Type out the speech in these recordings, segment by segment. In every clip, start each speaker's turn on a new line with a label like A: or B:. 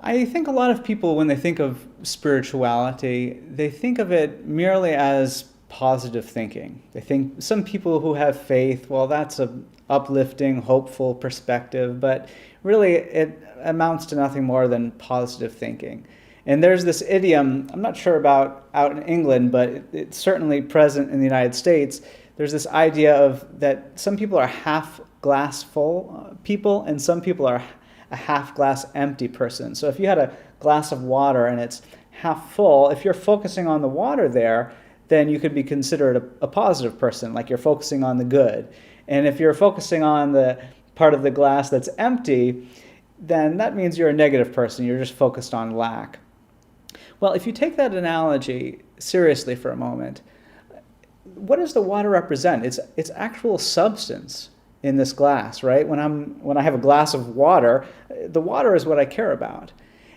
A: I think a lot of people, when they think of spirituality, they think of it merely as positive thinking. They think some people who have faith, well, that's a uplifting, hopeful perspective, but really it amounts to nothing more than positive thinking. And there's this idiom, I'm not sure about out in England, but it's certainly present in the United States. There's this idea of that some people are half glass full people and some people are a half glass empty person. So if you had a glass of water and it's half full, if you're focusing on the water there, then you could be considered a positive person, like you're focusing on the good. And if you're focusing on the part of the glass that's empty, then that means you're a negative person. You're just focused on lack. Well, if you take that analogy seriously for a moment, what does the water represent? It's actual substance in this glass, right? When I have a glass of water, the water is what I care about.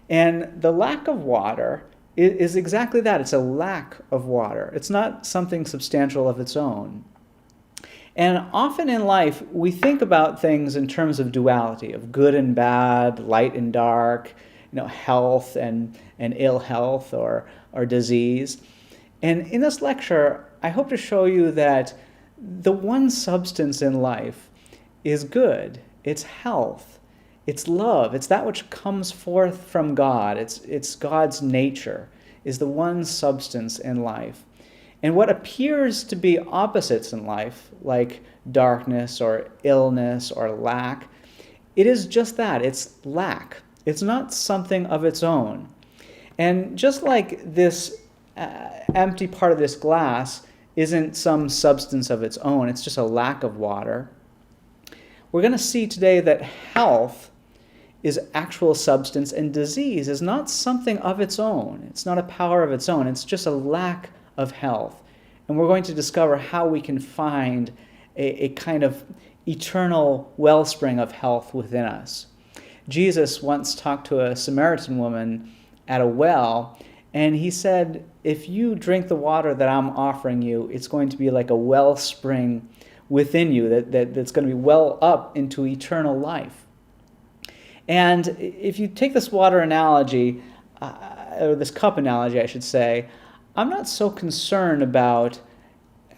A: And the lack of water is exactly that. It's a lack of water. It's not something substantial of its own. And often in life, we think about things in terms of duality, of good and bad, light and dark, health and ill health or disease. And in this lecture, I hope to show you that the one substance in life is good. It's health. It's love. It's that which comes forth from God. It's God's nature is the one substance in life. And what appears to be opposites in life, like darkness or illness or lack, it is just that. It's lack. It's not something of its own. And just like this empty part of this glass isn't some substance of its own, it's just a lack of water, we're going to see today that health is actual substance and disease is not something of its own. It's not a power of its own. It's just a lack of health. And we're going to discover how we can find a kind of eternal wellspring of health within us. Jesus once talked to a Samaritan woman at a well, and he said, if you drink the water that I'm offering you, it's going to be like a wellspring within you that's going to be well up into eternal life. And if you take this water analogy, or this cup analogy, I should say, I'm not so concerned about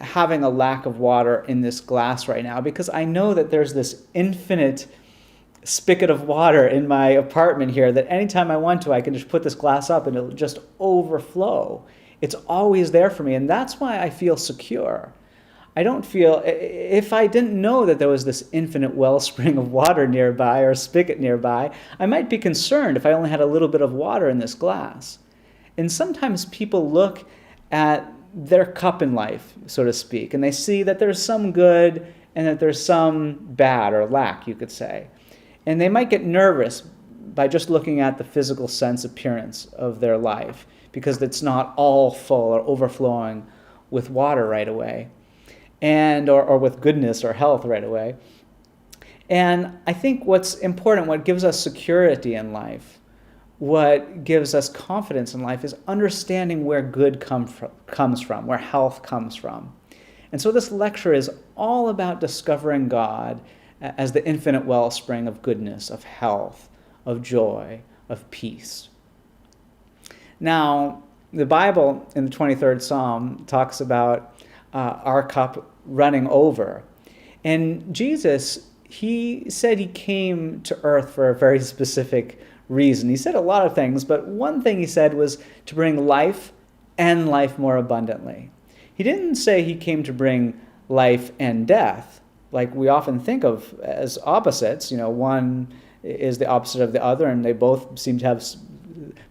A: having a lack of water in this glass right now because I know that there's this infinite spigot of water in my apartment here that anytime I want to, I can just put this glass up and it'll just overflow. It's always there for me, and that's why I feel secure. I don't feel, if I didn't know that there was this infinite wellspring of water nearby or spigot nearby, I might be concerned if I only had a little bit of water in this glass. And sometimes people look at their cup in life, so to speak, and they see that there's some good and that there's some bad or lack, you could say. And they might get nervous by just looking at the physical sense appearance of their life because it's not all full or overflowing with water right away. Or with goodness or health right away. And I think what's important, what gives us security in life, what gives us confidence in life is understanding where good comes from, where health comes from. And so this lecture is all about discovering God as the infinite wellspring of goodness, of health, of joy, of peace. Now, the Bible in the 23rd Psalm talks about our cup running over. And Jesus, he said he came to earth for a very specific reason. He said a lot of things, but one thing he said was to bring life and life more abundantly. He didn't say he came to bring life and death, like we often think of as opposites. One is the opposite of the other, and they both seem to have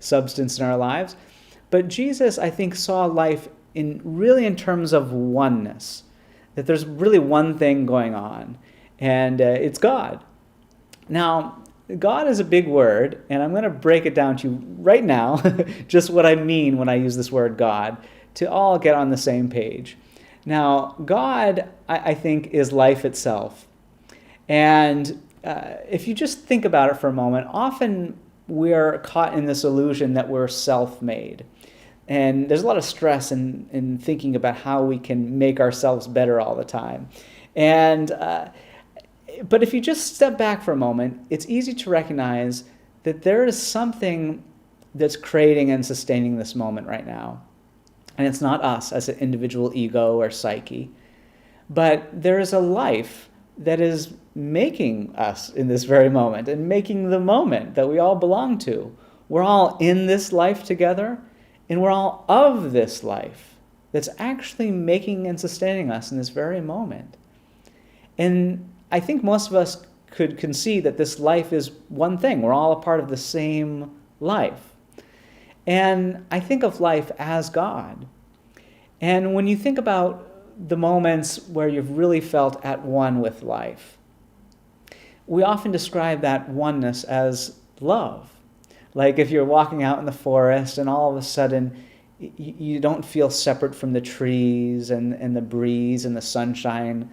A: substance in our lives. But Jesus, I think, saw life in terms of oneness, that there's really one thing going on, and it's God. Now, God is a big word, and I'm going to break it down to you right now, just what I mean when I use this word God, to all get on the same page. Now, God, I think, is life itself. And if you just think about it for a moment, often we're caught in this illusion that we're self-made. And there's a lot of stress in thinking about how we can make ourselves better all the time. But if you just step back for a moment, it's easy to recognize that there is something that's creating and sustaining this moment right now. And it's not us as an individual ego or psyche, but there is a life that is making us in this very moment and making the moment that we all belong to. We're all in this life together, and we're all of this life that's actually making and sustaining us in this very moment. And I think most of us could concede that this life is one thing. We're all a part of the same life. And I think of life as God. And when you think about the moments where you've really felt at one with life, we often describe that oneness as love. Like if you're walking out in the forest and all of a sudden you don't feel separate from the trees and the breeze and the sunshine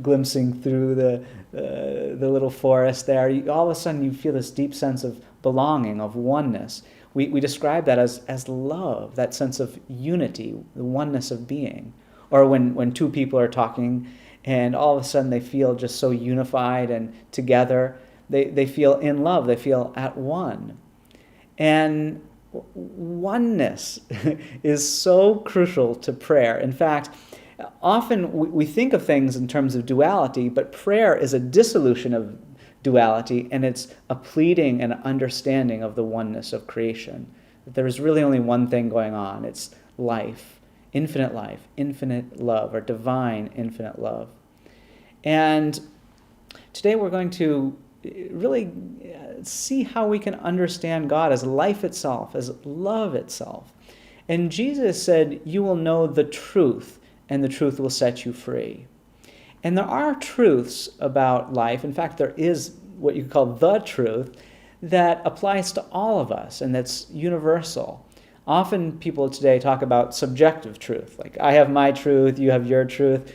A: glimpsing through the little forest there. All of a sudden you feel this deep sense of belonging, of oneness. We describe that as love, that sense of unity, the oneness of being. Or when two people are talking and all of a sudden they feel just so unified and together, they feel in love, they feel at one. And oneness is so crucial to prayer. In fact, often we think of things in terms of duality, but prayer is a dissolution of duality, and it's a pleading and understanding of the oneness of creation. That there is really only one thing going on. It's life, infinite love, or divine infinite love. And today we're going to really see how we can understand God as life itself, as love itself. And Jesus said, "You will know the truth, and the truth will set you free." And there are truths about life. In fact, there is what you could call the truth that applies to all of us, and that's universal. Often people today talk about subjective truth, like I have my truth, you have your truth.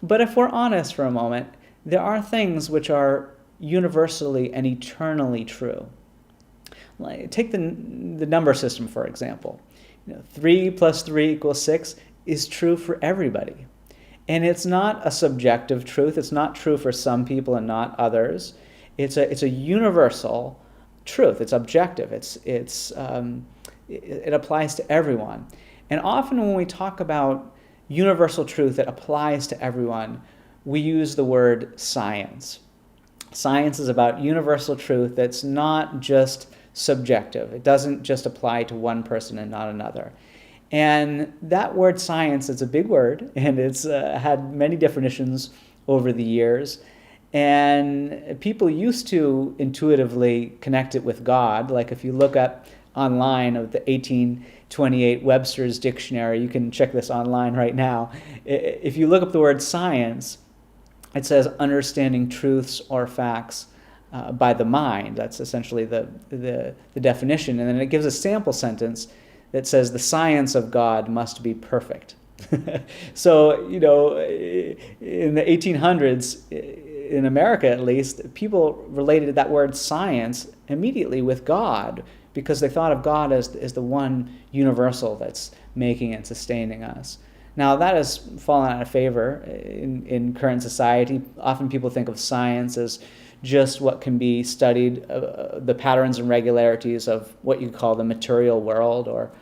A: But if we're honest for a moment, there are things which are universally and eternally true. Like, take the number system, for example. 3 plus 3 equals 6 is true for everybody. And it's not a subjective truth. It's not true for some people and not others. It's a universal truth. It's objective. It applies to everyone. And often when we talk about universal truth that applies to everyone, we use the word science. Science is about universal truth that's not just subjective. It doesn't just apply to one person and not another. And that word science is a big word, and it's had many definitions over the years. And people used to intuitively connect it with God. Like if you look up online of the 1828 Webster's Dictionary, you can check this online right now. If you look up the word science, it says understanding truths or facts by the mind. That's essentially the definition. And then it gives a sample sentence that says the science of God must be perfect. So, in the 1800s, in America at least, people related that word science immediately with God because they thought of God as the one universal that's making and sustaining us. Now, that has fallen out of favor in current society. Often people think of science as just what can be studied, the patterns and regularities of what you call the material world or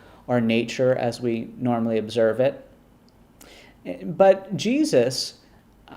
A: nature as we normally observe it. But Jesus,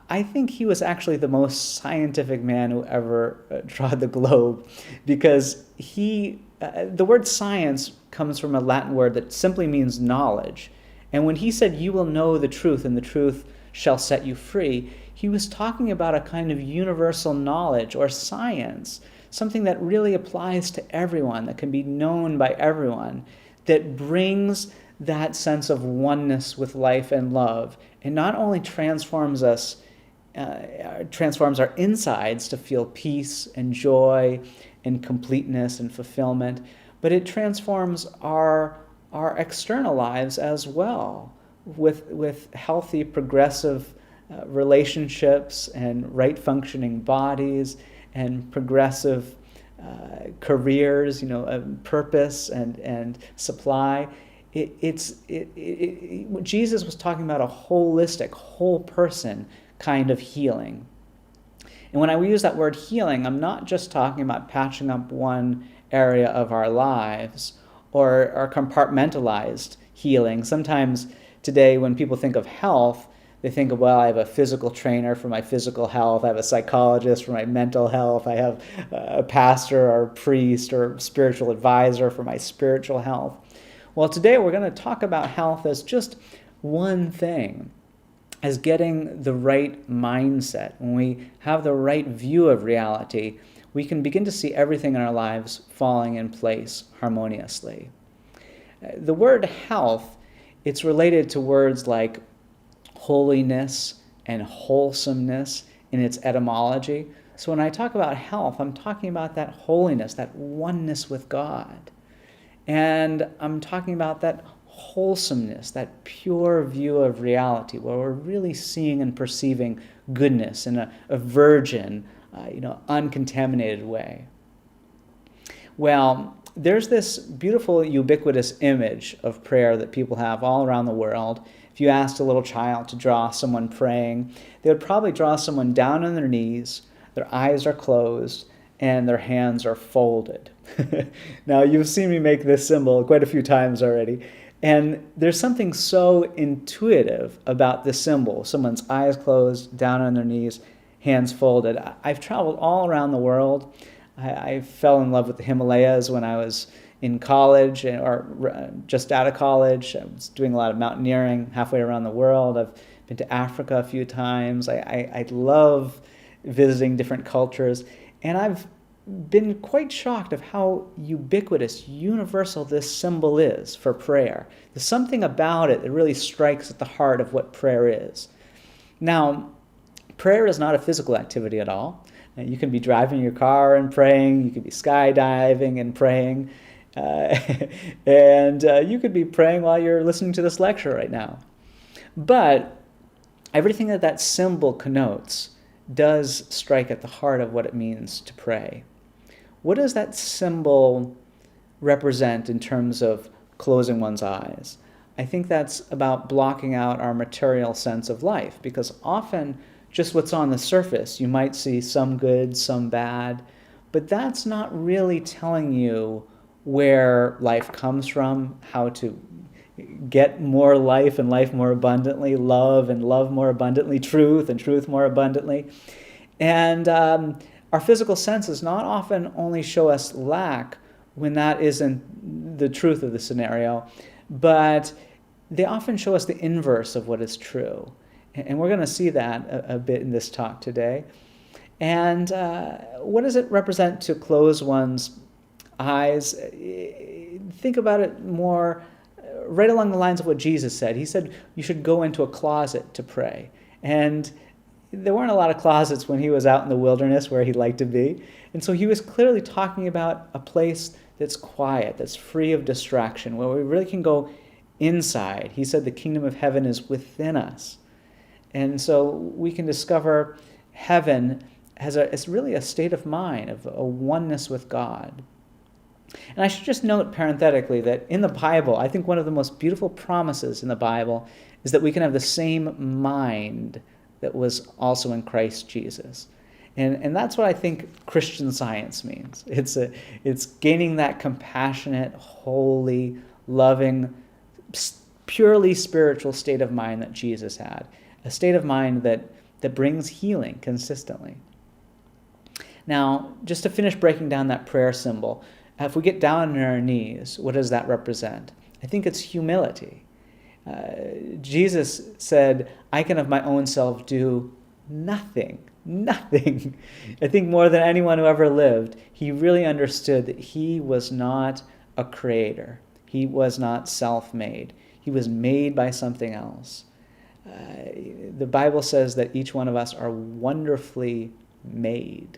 A: I think he was actually the most scientific man who ever trod the globe, because the word science comes from a Latin word that simply means knowledge. And when he said, "You will know the truth, and the truth shall set you free," he was talking about a kind of universal knowledge or science, something that really applies to everyone, that can be known by everyone, that brings that sense of oneness with life and love, and not only transforms our insides to feel peace and joy and completeness and fulfillment, but it transforms our external lives as well, with healthy, progressive relationships and right functioning bodies and progressive careers, purpose and supply. Jesus was talking about a holistic, whole person kind of healing. And when I use that word healing, I'm not just talking about patching up one area of our lives or compartmentalized healing. Sometimes today when people think of health, they think of, well, I have a physical trainer for my physical health, I have a psychologist for my mental health, I have a pastor or a priest or spiritual advisor for my spiritual health. Well, today we're going to talk about health as just one thing, as getting the right mindset. When we have the right view of reality, we can begin to see everything in our lives falling in place harmoniously. The word health, it's related to words like holiness and wholesomeness in its etymology. So when I talk about health, I'm talking about that holiness, that oneness with God. And I'm talking about that wholesomeness, that pure view of reality, where we're really seeing and perceiving goodness in a virgin, uncontaminated way. Well, there's this beautiful ubiquitous image of prayer that people have all around the world. If you asked a little child to draw someone praying, they would probably draw someone down on their knees, their eyes are closed, and their hands are folded. Now, you've seen me make this symbol quite a few times already, and there's something so intuitive about this symbol. Someone's eyes closed, down on their knees, hands folded. I've traveled all around the world. I fell in love with the Himalayas when I was in college or just out of college. I was doing a lot of mountaineering halfway around the world. I've been to Africa a few times. I love visiting different cultures. And I've been quite shocked of how ubiquitous, universal this symbol is for prayer. There's something about it that really strikes at the heart of what prayer is. Now, prayer is not a physical activity at all. You can be driving your car and praying. You could be skydiving and praying. And you could be praying while you're listening to this lecture right now. But everything that symbol connotes does strike at the heart of what it means to pray. What does that symbol represent in terms of closing one's eyes? I think that's about blocking out our material sense of life, because often just what's on the surface, you might see some good, some bad, but that's not really telling you where life comes from, how to get more life and life more abundantly, love and love more abundantly, truth and truth more abundantly. And our physical senses not often only show us lack when that isn't the truth of the scenario, but they often show us the inverse of what is true. And we're going to see that a bit in this talk today. And what does it represent to close one's eyes? Think about it more right along the lines of what Jesus said. He said you should go into a closet to pray. And there weren't a lot of closets when he was out in the wilderness where he liked to be. And so he was clearly talking about a place that's quiet, that's free of distraction, where we really can go inside. He said the kingdom of heaven is within us. And so we can discover heaven it's really a state of mind, of a oneness with God. And I should just note parenthetically that in the Bible, I think one of the most beautiful promises in the Bible is that we can have the same mind that was also in Christ Jesus. And that's what I think Christian Science means. It's gaining that compassionate, holy, loving, purely spiritual state of mind that Jesus had. A state of mind that brings healing consistently. Now, just to finish breaking down that prayer symbol, if we get down on our knees, what does that represent? I think it's humility. Jesus said, I can of my own self do nothing. I think more than anyone who ever lived, he really understood that he was not a creator. He was not self-made. He was made by something else. The Bible says that each one of us are wonderfully made.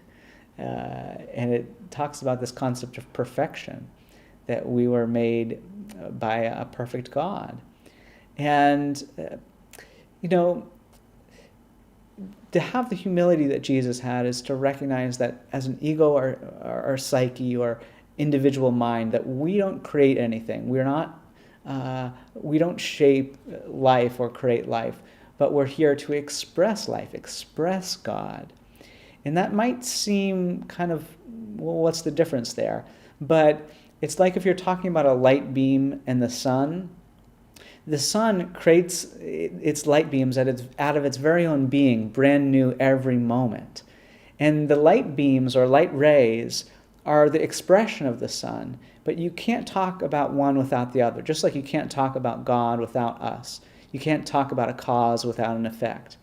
A: And it talks about this concept of perfection, that we were made by a perfect God. And, to have the humility that Jesus had is to recognize that as an ego or psyche or individual mind, that we don't create anything. We don't shape life or create life, but we're here to express life, express God. And that might seem kind of, well, what's the difference there? But it's like if you're talking about a light beam and the sun creates its light beams out of its very own being, brand new every moment. And the light beams or light rays are the expression of the sun, but you can't talk about one without the other, just like you can't talk about God without us. You can't talk about a cause without an effect.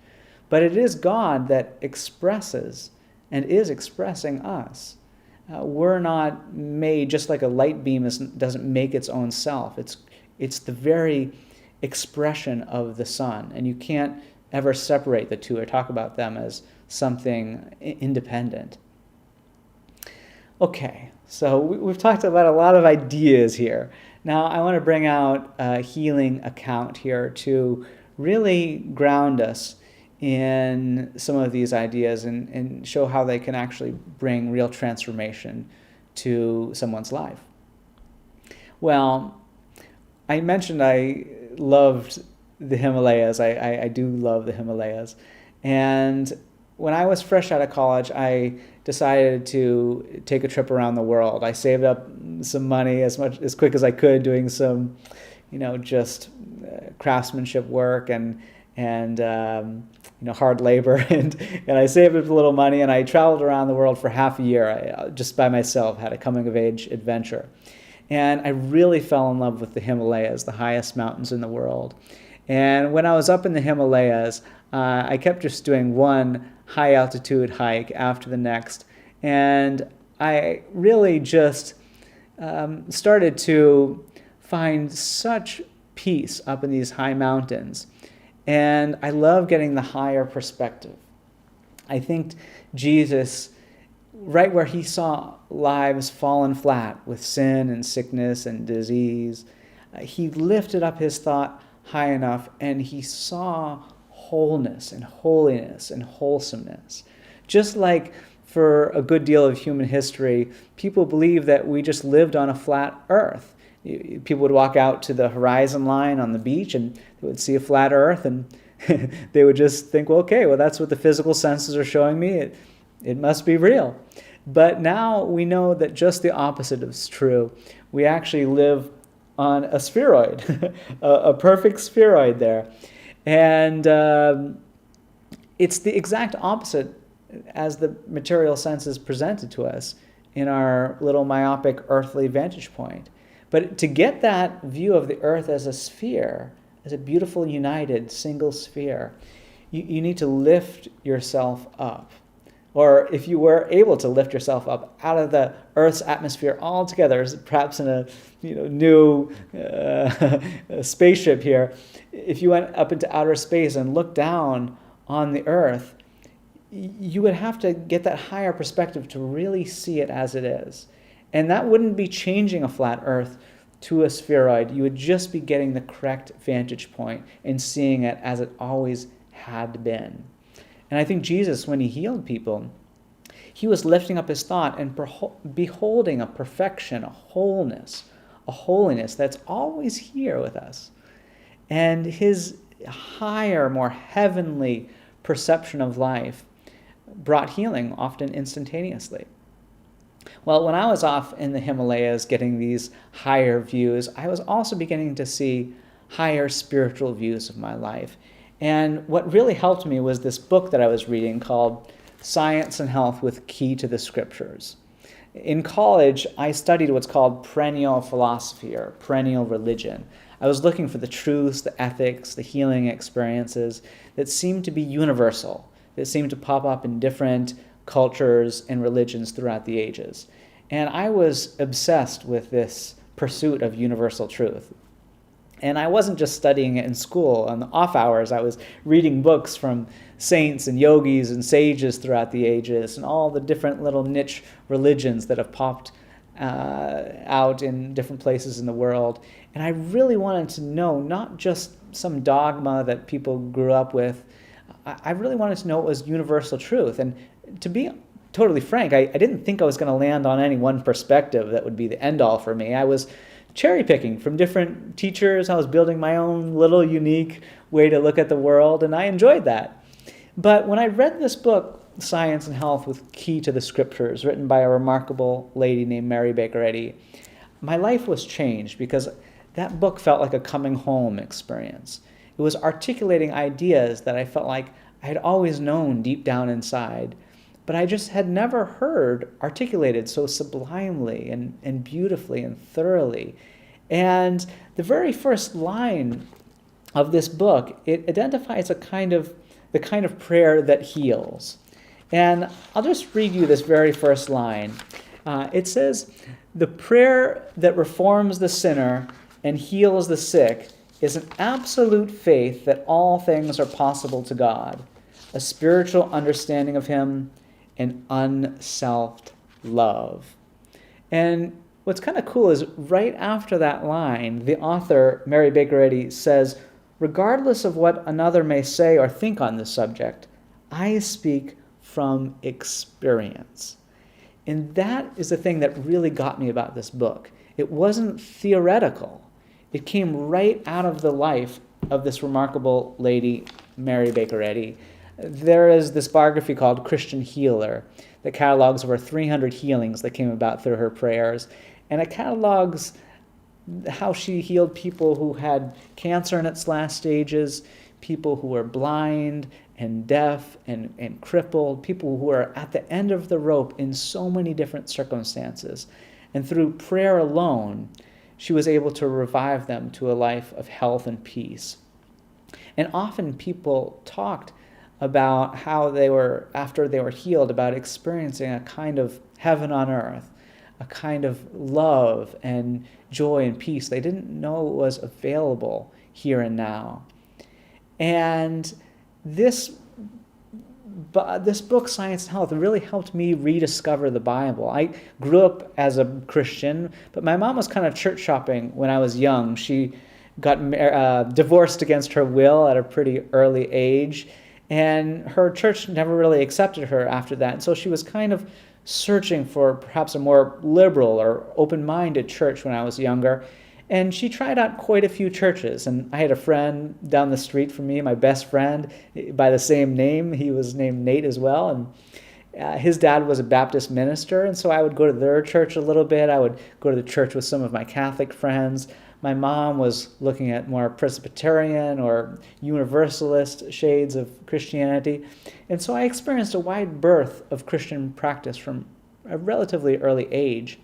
A: But it is God that expresses and is expressing us. We're not made, just like a light beam doesn't make its own self. It's the very expression of the sun, and you can't ever separate the two or talk about them as something independent. Okay, so we've talked about a lot of ideas here. Now I want to bring out a healing account here to really ground us in some of these ideas and show how they can actually bring real transformation to someone's life. Well, I mentioned I loved the Himalayas. I do love the Himalayas. And when I was fresh out of college, I decided to take a trip around the world. I saved up some money as quick as I could, doing some, just craftsmanship work and hard labor, and I saved up a little money, and I traveled around the world for half a year. I just by myself had a coming of age adventure, and I really fell in love with the Himalayas, the highest mountains in the world. And when I was up in the Himalayas, I kept just doing one high altitude hike after the next, and I really just started to find such peace up in these high mountains. And I love getting the higher perspective. I think Jesus, right where he saw lives fallen flat with sin and sickness and disease, he lifted up his thought high enough and he saw wholeness and holiness and wholesomeness. Just like for a good deal of human history, people believe that we just lived on a flat earth. People would walk out to the horizon line on the beach and they would see a flat earth, and they would just think, well, that's what the physical senses are showing me. It must be real. But now we know that just the opposite is true. We actually live on a spheroid, a perfect spheroid there. And it's the exact opposite as the material senses presented to us in our little myopic earthly vantage point. But to get that view of the earth as a sphere, as a beautiful, united, single sphere, you need to lift yourself up. Or if you were able to lift yourself up out of the Earth's atmosphere altogether, perhaps in a new spaceship here, if you went up into outer space and looked down on the Earth, you would have to get that higher perspective to really see it as it is. And that wouldn't be changing a flat Earth to a spheroid. You would just be getting the correct vantage point and seeing it as it always had been. And I think Jesus, when he healed people, he was lifting up his thought and beholding a perfection, a wholeness, a holiness that's always here with us. And his higher, more heavenly perception of life brought healing, often instantaneously. Well, when I was off in the Himalayas getting these higher views, I was also beginning to see higher spiritual views of my life. And what really helped me was this book that I was reading called Science and Health with Key to the Scriptures. In college, I studied what's called perennial philosophy or perennial religion. I was looking for the truths, the ethics, the healing experiences that seemed to be universal, that seemed to pop up in different cultures and religions throughout the ages. And I was obsessed with this pursuit of universal truth. And I wasn't just studying it in school. On the off hours, I was reading books from saints and yogis and sages throughout the ages and all the different little niche religions that have popped out in different places in the world. And I really wanted to know not just some dogma that people grew up with. I really wanted to know what was universal truth. And to be totally frank, I didn't think I was going to land on any one perspective that would be the end-all for me. I was cherry picking from different teachers. I was building my own little unique way to look at the world, and I enjoyed that. But when I read this book, Science and Health with Key to the Scriptures, written by a remarkable lady named Mary Baker Eddy, my life was changed because that book felt like a coming home experience. It was articulating ideas that I felt like I had always known deep down inside, but I just had never heard articulated so sublimely and beautifully and thoroughly. And the very first line of this book, it identifies the kind of prayer that heals. And I'll just read you this very first line. It says, "The prayer that reforms the sinner and heals the sick is an absolute faith that all things are possible to God, a spiritual understanding of him, and unselfed love." And what's kind of cool is right after that line, the author, Mary Baker Eddy, says, "Regardless of what another may say or think on this subject, I speak from experience." And that is the thing that really got me about this book. It wasn't theoretical. It came right out of the life of this remarkable lady, Mary Baker Eddy. There is this biography called Christian Healer that catalogs over 300 healings that came about through her prayers. And it catalogs how she healed people who had cancer in its last stages, people who were blind and deaf and crippled, people who were at the end of the rope in so many different circumstances. And through prayer alone, she was able to revive them to a life of health and peace. And often people talked about how they were, after they were healed, about experiencing a kind of heaven on earth, a kind of love and joy and peace they didn't know was available here and now. And this book, Science and Health, really helped me rediscover the Bible. I grew up as a Christian, but my mom was kind of church shopping when I was young. She got divorced against her will at a pretty early age, and her church never really accepted her after that. And so she was kind of searching for perhaps a more liberal or open-minded church when I was younger. And she tried out quite a few churches. And I had a friend down the street from me, my best friend, by the same name. He was named Nate as well. And his dad was a Baptist minister. And so I would go to their church a little bit. I would go to the church with some of my Catholic friends. My mom was looking at more Presbyterian or Universalist shades of Christianity. And so I experienced a wide berth of Christian practice from a relatively early age.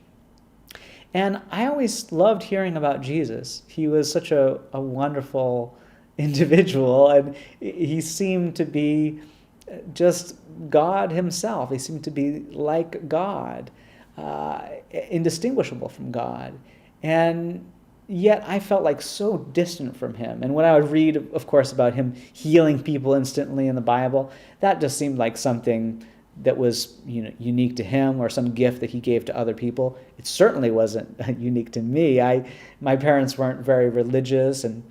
A: And I always loved hearing about Jesus. He was such a wonderful individual, and he seemed to be just God himself. He seemed to be like God, indistinguishable from God. And yet I felt like so distant from him. And when I would read, of course, about him healing people instantly in the Bible, that just seemed like something that was unique to him or some gift that he gave to other people. It certainly wasn't unique to me. My parents weren't very religious. And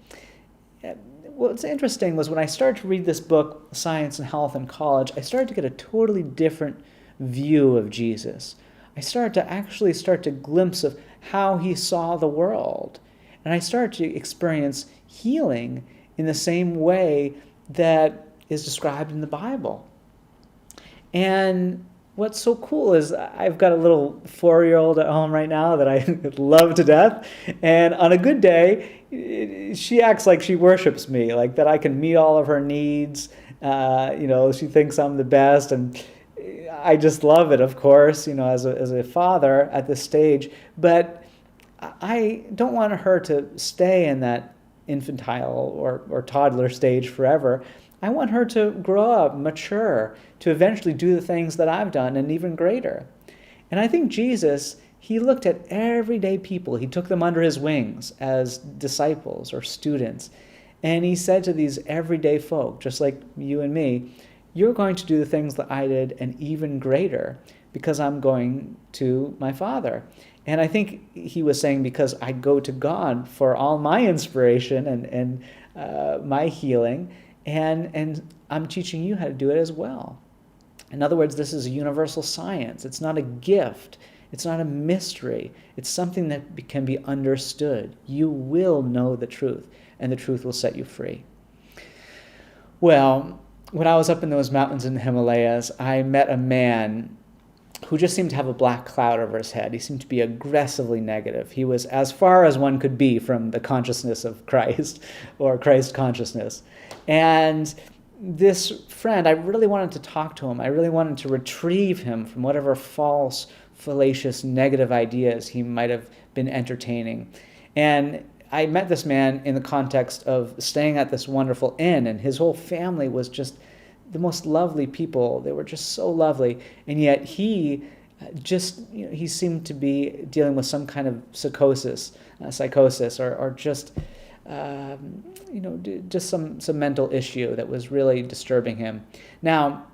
A: what's interesting was when I started to read this book, Science and Health, in college, I started to get a totally different view of Jesus. I started to glimpse of how he saw the world. And I started to experience healing in the same way that is described in the Bible. And what's so cool is I've got a little 4-year-old at home right now that I love to death. And on a good day, she acts like she worships me, like that I can meet all of her needs. She thinks I'm the best. And I just love it, of course, as a father at this stage. But I don't want her to stay in that infantile or toddler stage forever. I want her to grow up, mature, to eventually do the things that I've done and even greater. And I think Jesus, he looked at everyday people. He took them under his wings as disciples or students. And he said to these everyday folk, just like you and me, you're going to do the things that I did and even greater because I'm going to my Father. And I think he was saying because I go to God for all my inspiration and my healing, and I'm teaching you how to do it as well. In other words, this is a universal science. It's not a gift. It's not a mystery. It's something that can be understood. You will know the truth, and the truth will set you free. Well, when I was up in those mountains in the Himalayas, I met a man who just seemed to have a black cloud over his head. He seemed to be aggressively negative. He was as far as one could be from the consciousness of Christ or Christ consciousness. And this friend, I really wanted to talk to him. I really wanted to retrieve him from whatever false, fallacious, negative ideas he might have been entertaining. And I met this man in the context of staying at this wonderful inn, and his whole family was just the most lovely people. They were just so lovely, and yet he he seemed to be dealing with some kind of psychosis, or just just some mental issue that was really disturbing him. Now,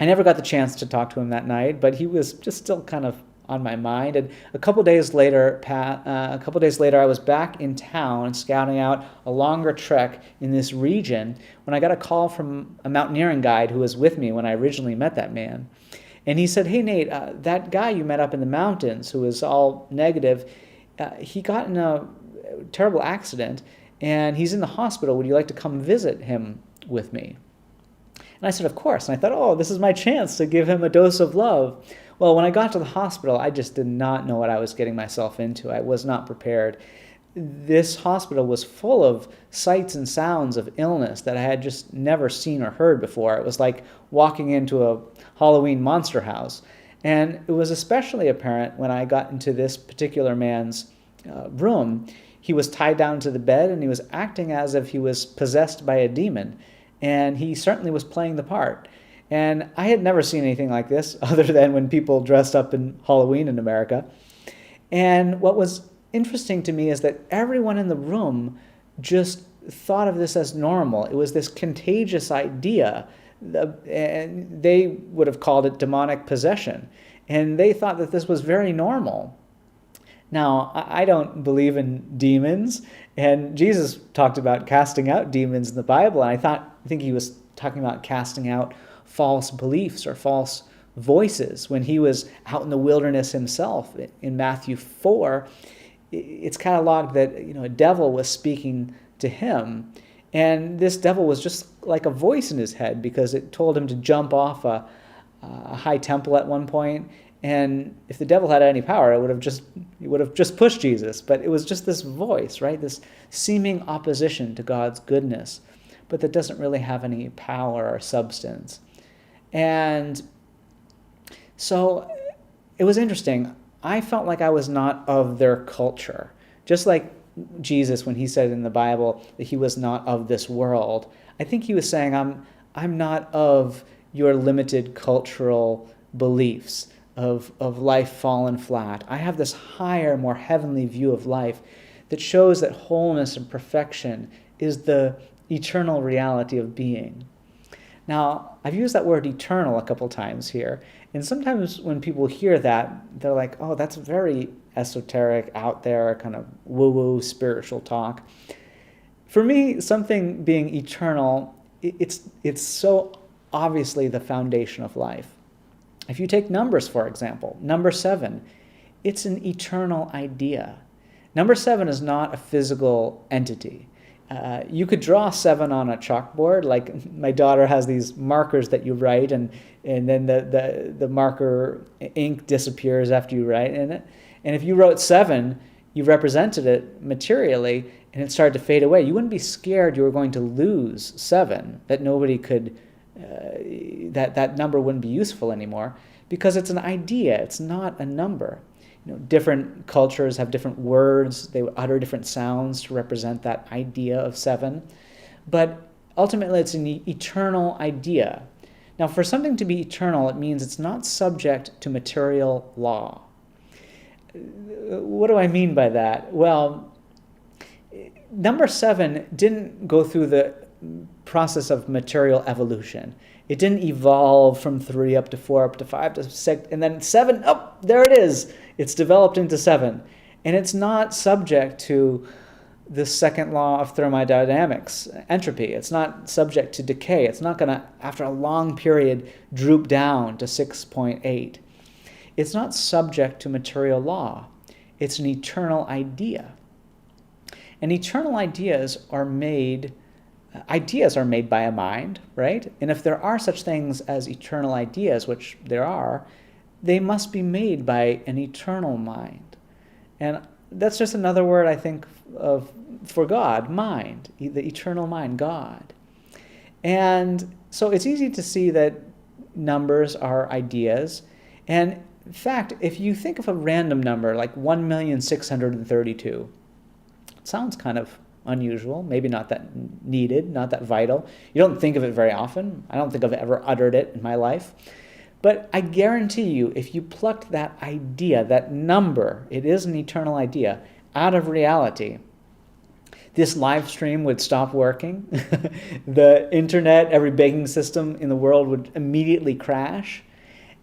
A: I never got the chance to talk to him that night, but he was just still kind of on my mind. And a couple days later, I was back in town scouting out a longer trek in this region when I got a call from a mountaineering guide who was with me when I originally met that man. And he said, "Hey, Nate, that guy you met up in the mountains who was all negative, he got in a terrible accident and he's in the hospital. Would you like to come visit him with me?" And I said, "Of course." And I thought, oh, this is my chance to give him a dose of love. Well, when I got to the hospital, I just did not know what I was getting myself into. I was not prepared. This hospital was full of sights and sounds of illness that I had just never seen or heard before. It was like walking into a Halloween monster house. And it was especially apparent when I got into this particular man's room. He was tied down to the bed and he was acting as if he was possessed by a demon. And he certainly was playing the part. And I had never seen anything like this other than when people dressed up in Halloween in America. And what was interesting to me is that everyone in the room just thought of this as normal. It was this contagious idea, and they would have called it demonic possession. And they thought that this was very normal. Now, I don't believe in demons, and Jesus talked about casting out demons in the Bible, and I think he was talking about casting out false beliefs or false voices when he was out in the wilderness himself. In Matthew 4, it's cataloged that a devil was speaking to him, and this devil was just like a voice in his head because it told him to jump off a high temple at one point. And if the devil had any power, it would have just pushed Jesus. But it was just this voice, right? This seeming opposition to God's goodness, but that doesn't really have any power or substance. And so it was interesting. I felt like I was not of their culture. Just like Jesus, when he said in the Bible that he was not of this world, I think he was saying, I'm not of your limited cultural beliefs of life fallen flat. I have this higher, more heavenly view of life that shows that wholeness and perfection is the eternal reality of being. Now, I've used that word eternal a couple times here, and sometimes when people hear that, they're like, oh, that's very esoteric, out there, kind of woo-woo spiritual talk. For me, something being eternal, it's so obviously the foundation of life. If you take numbers, for example, number 7, it's an eternal idea. Number 7 is not a physical entity. You could draw 7 on a chalkboard, like my daughter has these markers that you write, and then the marker ink disappears after you write in it. And if you wrote 7, you represented it materially, and it started to fade away. You wouldn't be scared you were going to lose 7, that nobody could, that number wouldn't be useful anymore, because it's an idea, it's not a number. Different cultures have different words, they utter different sounds to represent that idea of 7, but ultimately it's an eternal idea. Now, for something to be eternal, it means it's not subject to material law. What do I mean by that? Well, number 7 didn't go through the process of material evolution. It didn't evolve from 3 up to 4 up to 5 to 6, and then 7, oh, there it is. It's developed into 7. And it's not subject to the second law of thermodynamics, entropy. It's not subject to decay. It's not going to, after a long period, droop down to 6.8. It's not subject to material law. It's an eternal idea. And eternal ideas are made ideas are made by a mind, right? And if there are such things as eternal ideas, which there are, they must be made by an eternal mind. And that's just another word, I think, for God, mind, the eternal mind, God. And so it's easy to see that numbers are ideas. And in fact, if you think of a random number like 1,632,000, it sounds kind of unusual, maybe not that needed, not that vital. You don't think of it very often. I don't think I've ever uttered it in my life. But I guarantee you, if you plucked that idea, that number, it is an eternal idea, out of reality, this live stream would stop working. The internet, every banking system in the world would immediately crash.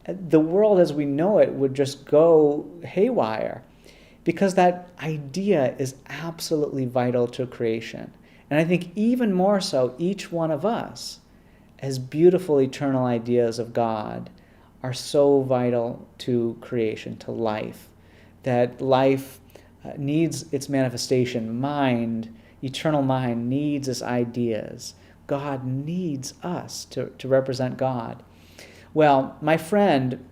A: The world as we know it would just go haywire, because that idea is absolutely vital to creation. And I think even more so, each one of us, as beautiful eternal ideas of God, are so vital to creation, to life, that life needs its manifestation. Mind, eternal mind, needs its ideas. God needs us to represent God. Well, my friend,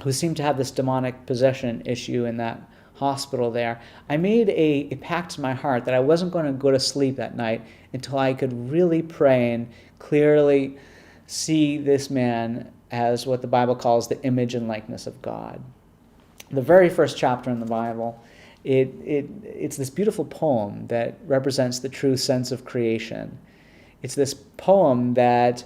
A: who seemed to have this demonic possession issue in that hospital there, I made a pact in my heart that I wasn't going to go to sleep that night until I could really pray and clearly see this man as what the Bible calls the image and likeness of God. The very first chapter in the Bible, it's this beautiful poem that represents the true sense of creation. It's this poem that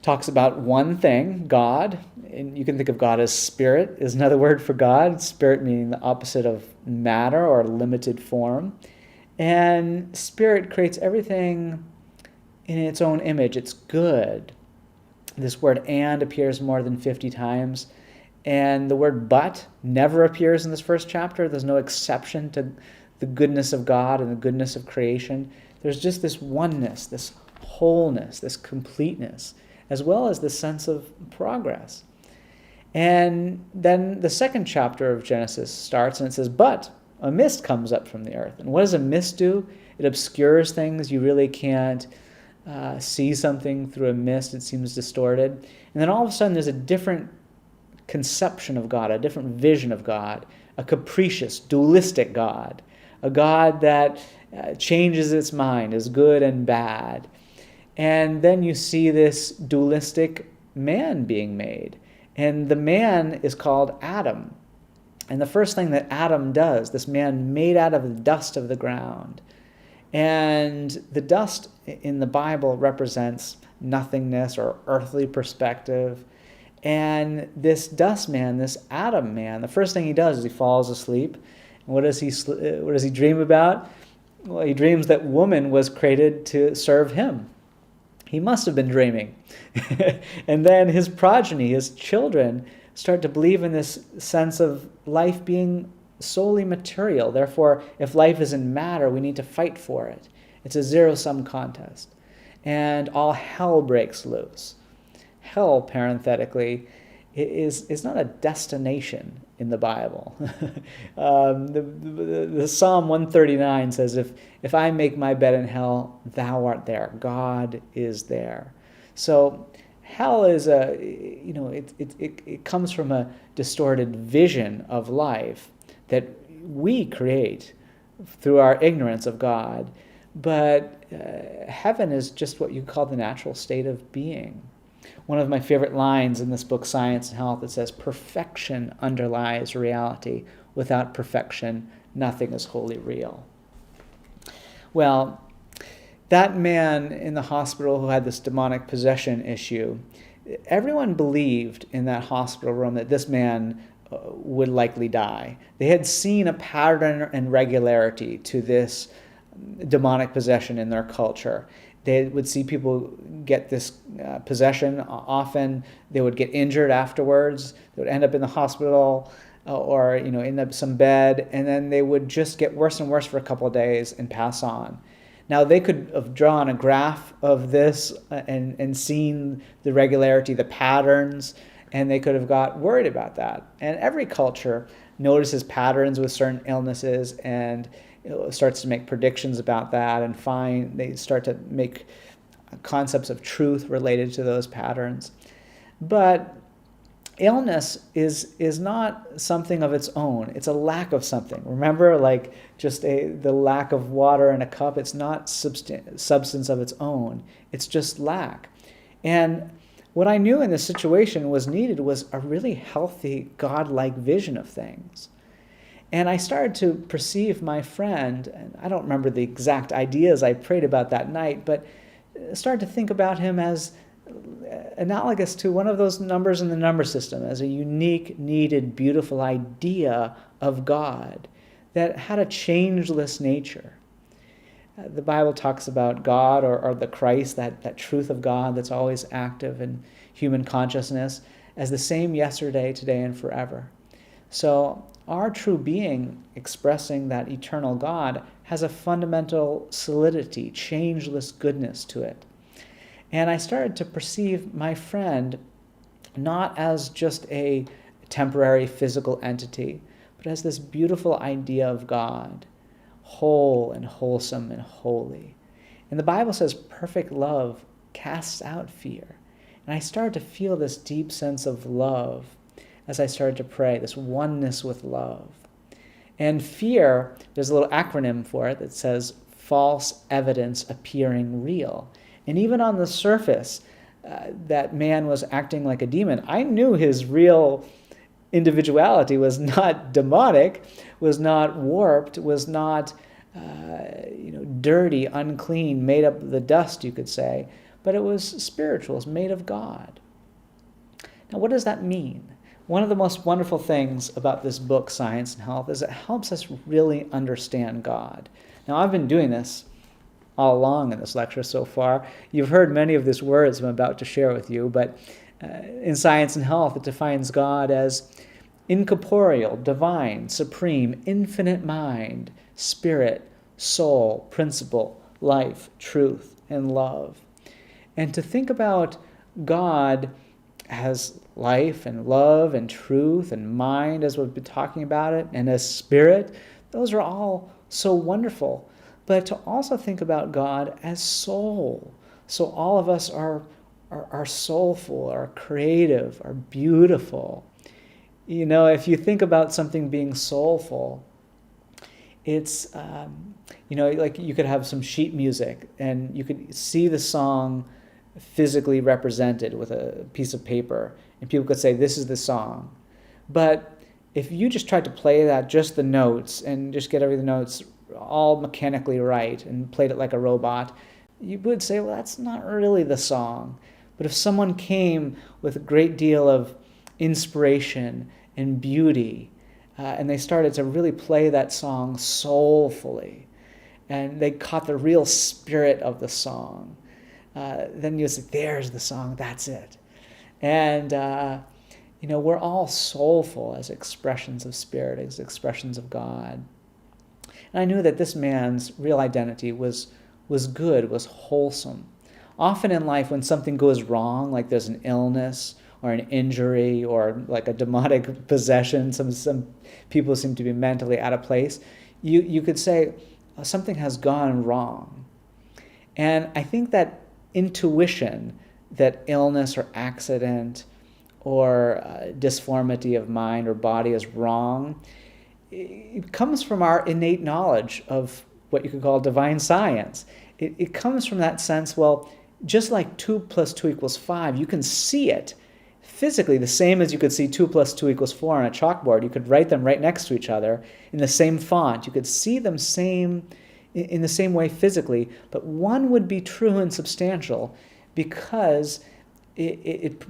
A: talks about one thing, God, and you can think of God as spirit is another word for God, spirit meaning the opposite of matter or limited form. And spirit creates everything in its own image. It's good. This word and appears more than 50 times. And the word but never appears in this first chapter. There's no exception to the goodness of God and the goodness of creation. There's just this oneness, this wholeness, this completeness, as well as the sense of progress. And then the second chapter of Genesis starts and it says, but a mist comes up from the earth. And what does a mist do? It obscures things. You really can't see something through a mist. It seems distorted. And then all of a sudden there's a different conception of God, a different vision of God, a capricious, dualistic God, a God that changes its mind, is good and bad. And then you see this dualistic man being made. And the man is called Adam. And the first thing that Adam does, this man made out of the dust of the ground. And the dust in the Bible represents nothingness or earthly perspective. And this dust man, this Adam man, the first thing he does is he falls asleep. And what does he dream about? Well, he dreams that woman was created to serve him. He must have been dreaming. And then his progeny, his children, start to believe in this sense of life being solely material. Therefore, if life is in matter, we need to fight for it. It's a zero-sum contest. And all hell breaks loose. Hell, parenthetically, is not a destination in the Bible. The Psalm 139 says, if I make my bed in hell, thou art there. God is there. So hell is it comes from a distorted vision of life that we create through our ignorance of God. But heaven is just what you call the natural state of being. One of my favorite lines in this book, Science and Health, it says, perfection underlies reality. Without perfection, nothing is wholly real. Well, that man in the hospital who had this demonic possession issue, everyone believed in that hospital room that this man would likely die. They had seen a pattern and regularity to this demonic possession in their culture. They would see people get this possession. Often they would get injured afterwards. They would end up in the hospital or in some bed, and then they would just get worse and worse for a couple of days and pass on. Now, they could have drawn a graph of this and seen the regularity, the patterns, and they could have got worried about that. And every culture notices patterns with certain illnesses and starts to make predictions about that, and they start to make concepts of truth related to those patterns. But illness is not something of its own. It's a lack of something. Remember, like just the lack of water in a cup, it's not substance of its own. It's just lack. And what I knew in this situation was needed was a really healthy, God-like vision of things. And I started to perceive my friend, and I don't remember the exact ideas I prayed about that night, but started to think about him as analogous to one of those numbers in the number system, as a unique, needed, beautiful idea of God that had a changeless nature. The Bible talks about God or the Christ, that truth of God that's always active in human consciousness, as the same yesterday, today, and forever. So our true being, expressing that eternal God, has a fundamental solidity, changeless goodness to it. And I started to perceive my friend not as just a temporary physical entity, but as this beautiful idea of God, whole and wholesome and holy. And the Bible says perfect love casts out fear. And I started to feel this deep sense of love as I started to pray, this oneness with love. And fear, there's a little acronym for it that says false evidence appearing real. And even on the surface, that man was acting like a demon. I knew his real individuality was not demonic, was not warped, was not dirty, unclean, made up of the dust, you could say, but it was spiritual, it was made of God. Now, what does that mean? One of the most wonderful things about this book, Science and Health, is it helps us really understand God. Now, I've been doing this all along in this lecture so far. You've heard many of these words I'm about to share with you, but in Science and Health, it defines God as incorporeal, divine, supreme, infinite mind, spirit, soul, principle, life, truth, and love. And to think about God as life and love and truth and mind, as we've been talking about it, and as spirit, those are all so wonderful. But to also think about God as soul. So all of us are soulful, are creative, are beautiful. You know, if you think about something being soulful, it's, like you could have some sheet music and you could see the song physically represented with a piece of paper, and people could say, this is the song. But if you just tried to play that, just the notes, and just get every notes all mechanically right and played it like a robot, you would say, well, that's not really the song. But if someone came with a great deal of inspiration and beauty, and they started to really play that song soulfully, and they caught the real spirit of the song, then you say, there's the song, that's it. And, we're all soulful as expressions of spirit, as expressions of God. And I knew that this man's real identity was good, was wholesome. Often in life, when something goes wrong, like there's an illness or an injury or like a demonic possession, some people seem to be mentally out of place, you could say, something has gone wrong. And I think that intuition that illness or accident or disformity of mind or body is wrong, it comes from our innate knowledge of what you could call divine science. It comes from that sense, well, just like 2 + 2 = 5, you can see it physically the same as you could see 2 + 2 = 4 on a chalkboard. You could write them right next to each other in the same font. You could see them in the same way physically, but one would be true and substantial because it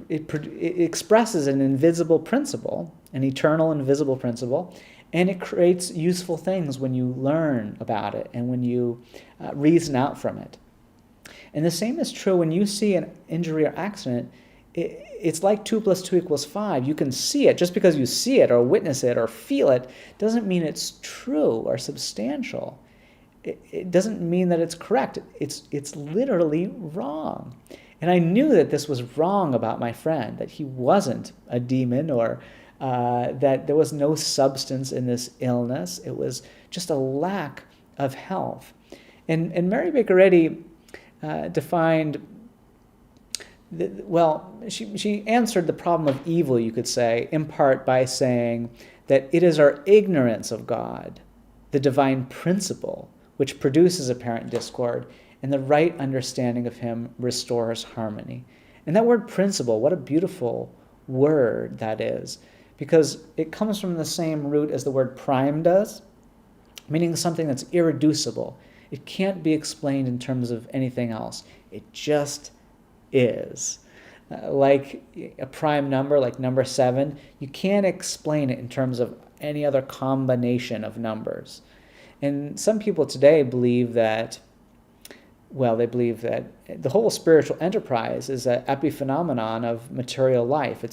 A: expresses an invisible principle, an eternal invisible principle, and it creates useful things when you learn about it and when you reason out from it. And the same is true when you see an injury or accident. It's like 2 + 2 = 5. You can see it. Just because you see it or witness it or feel it doesn't mean it's true or substantial. It doesn't mean that it's correct. It's literally wrong. And I knew that this was wrong about my friend, that he wasn't a demon or that there was no substance in this illness. It was just a lack of health. And Mary Baker Eddy defined, she answered the problem of evil, you could say, in part by saying that it is our ignorance of God, the divine principle, which produces apparent discord, and the right understanding of him restores harmony. And that word principle, what a beautiful word that is, because it comes from the same root as the word prime does, meaning something that's irreducible. It can't be explained in terms of anything else. It just is. Like a prime number, like number 7, you can't explain it in terms of any other combination of numbers. And some people today believe that, they believe that the whole spiritual enterprise is an epiphenomenon of material life.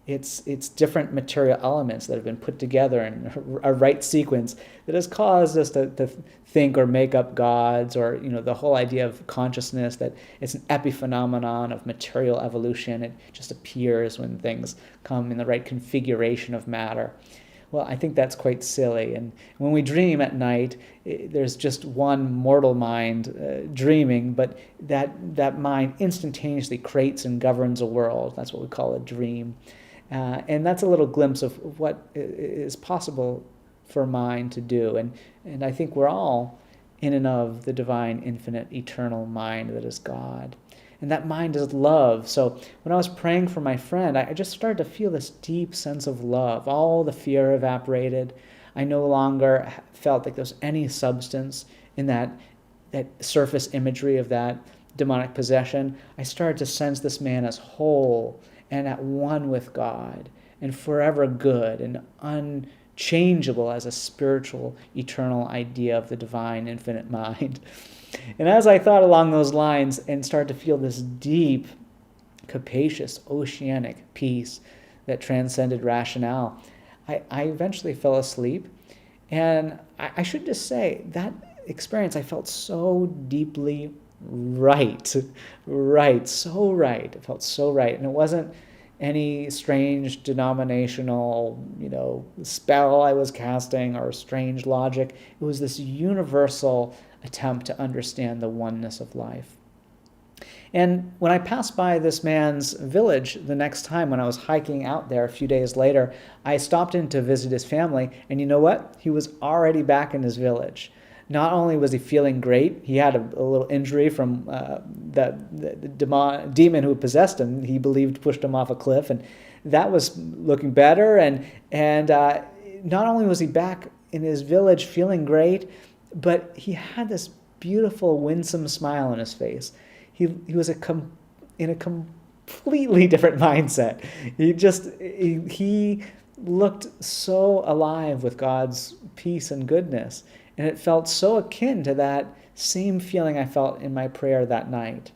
A: It's different material elements that have been put together in a right sequence that has caused us to think or make up gods, or the whole idea of consciousness, that it's an epiphenomenon of material evolution. It just appears when things come in the right configuration of matter. Well, I think that's quite silly. And when we dream at night, there's just one mortal mind dreaming, but that mind instantaneously creates and governs a world. That's what we call a dream. And that's a little glimpse of what is possible for mind to do. And I think we're all in and of the divine, infinite, eternal mind that is God. And that mind is love. So when I was praying for my friend, I just started to feel this deep sense of love. All the fear evaporated. I no longer felt like there was any substance in that surface imagery of that demonic possession. I started to sense this man as whole and at one with God, and forever good and unchangeable as a spiritual, eternal idea of the divine, infinite mind. And as I thought along those lines and started to feel this deep, capacious, oceanic peace that transcended rationale, I eventually fell asleep. And I should just say, that experience, I felt so deeply right, so right. It felt so right. And it wasn't any strange denominational, spell I was casting or strange logic. It was this universal attempt to understand the oneness of life. And when I passed by this man's village the next time, when I was hiking out there a few days later, I stopped in to visit his family, and you know what? He was already back in his village. Not only was he feeling great, he had a little injury from the demon who possessed him. He believed pushed him off a cliff, and that was looking better. And not only was he back in his village feeling great, but he had this beautiful, winsome smile on his face. He was in a completely different mindset. He looked so alive with God's peace and goodness. And it felt so akin to that same feeling I felt in my prayer that night.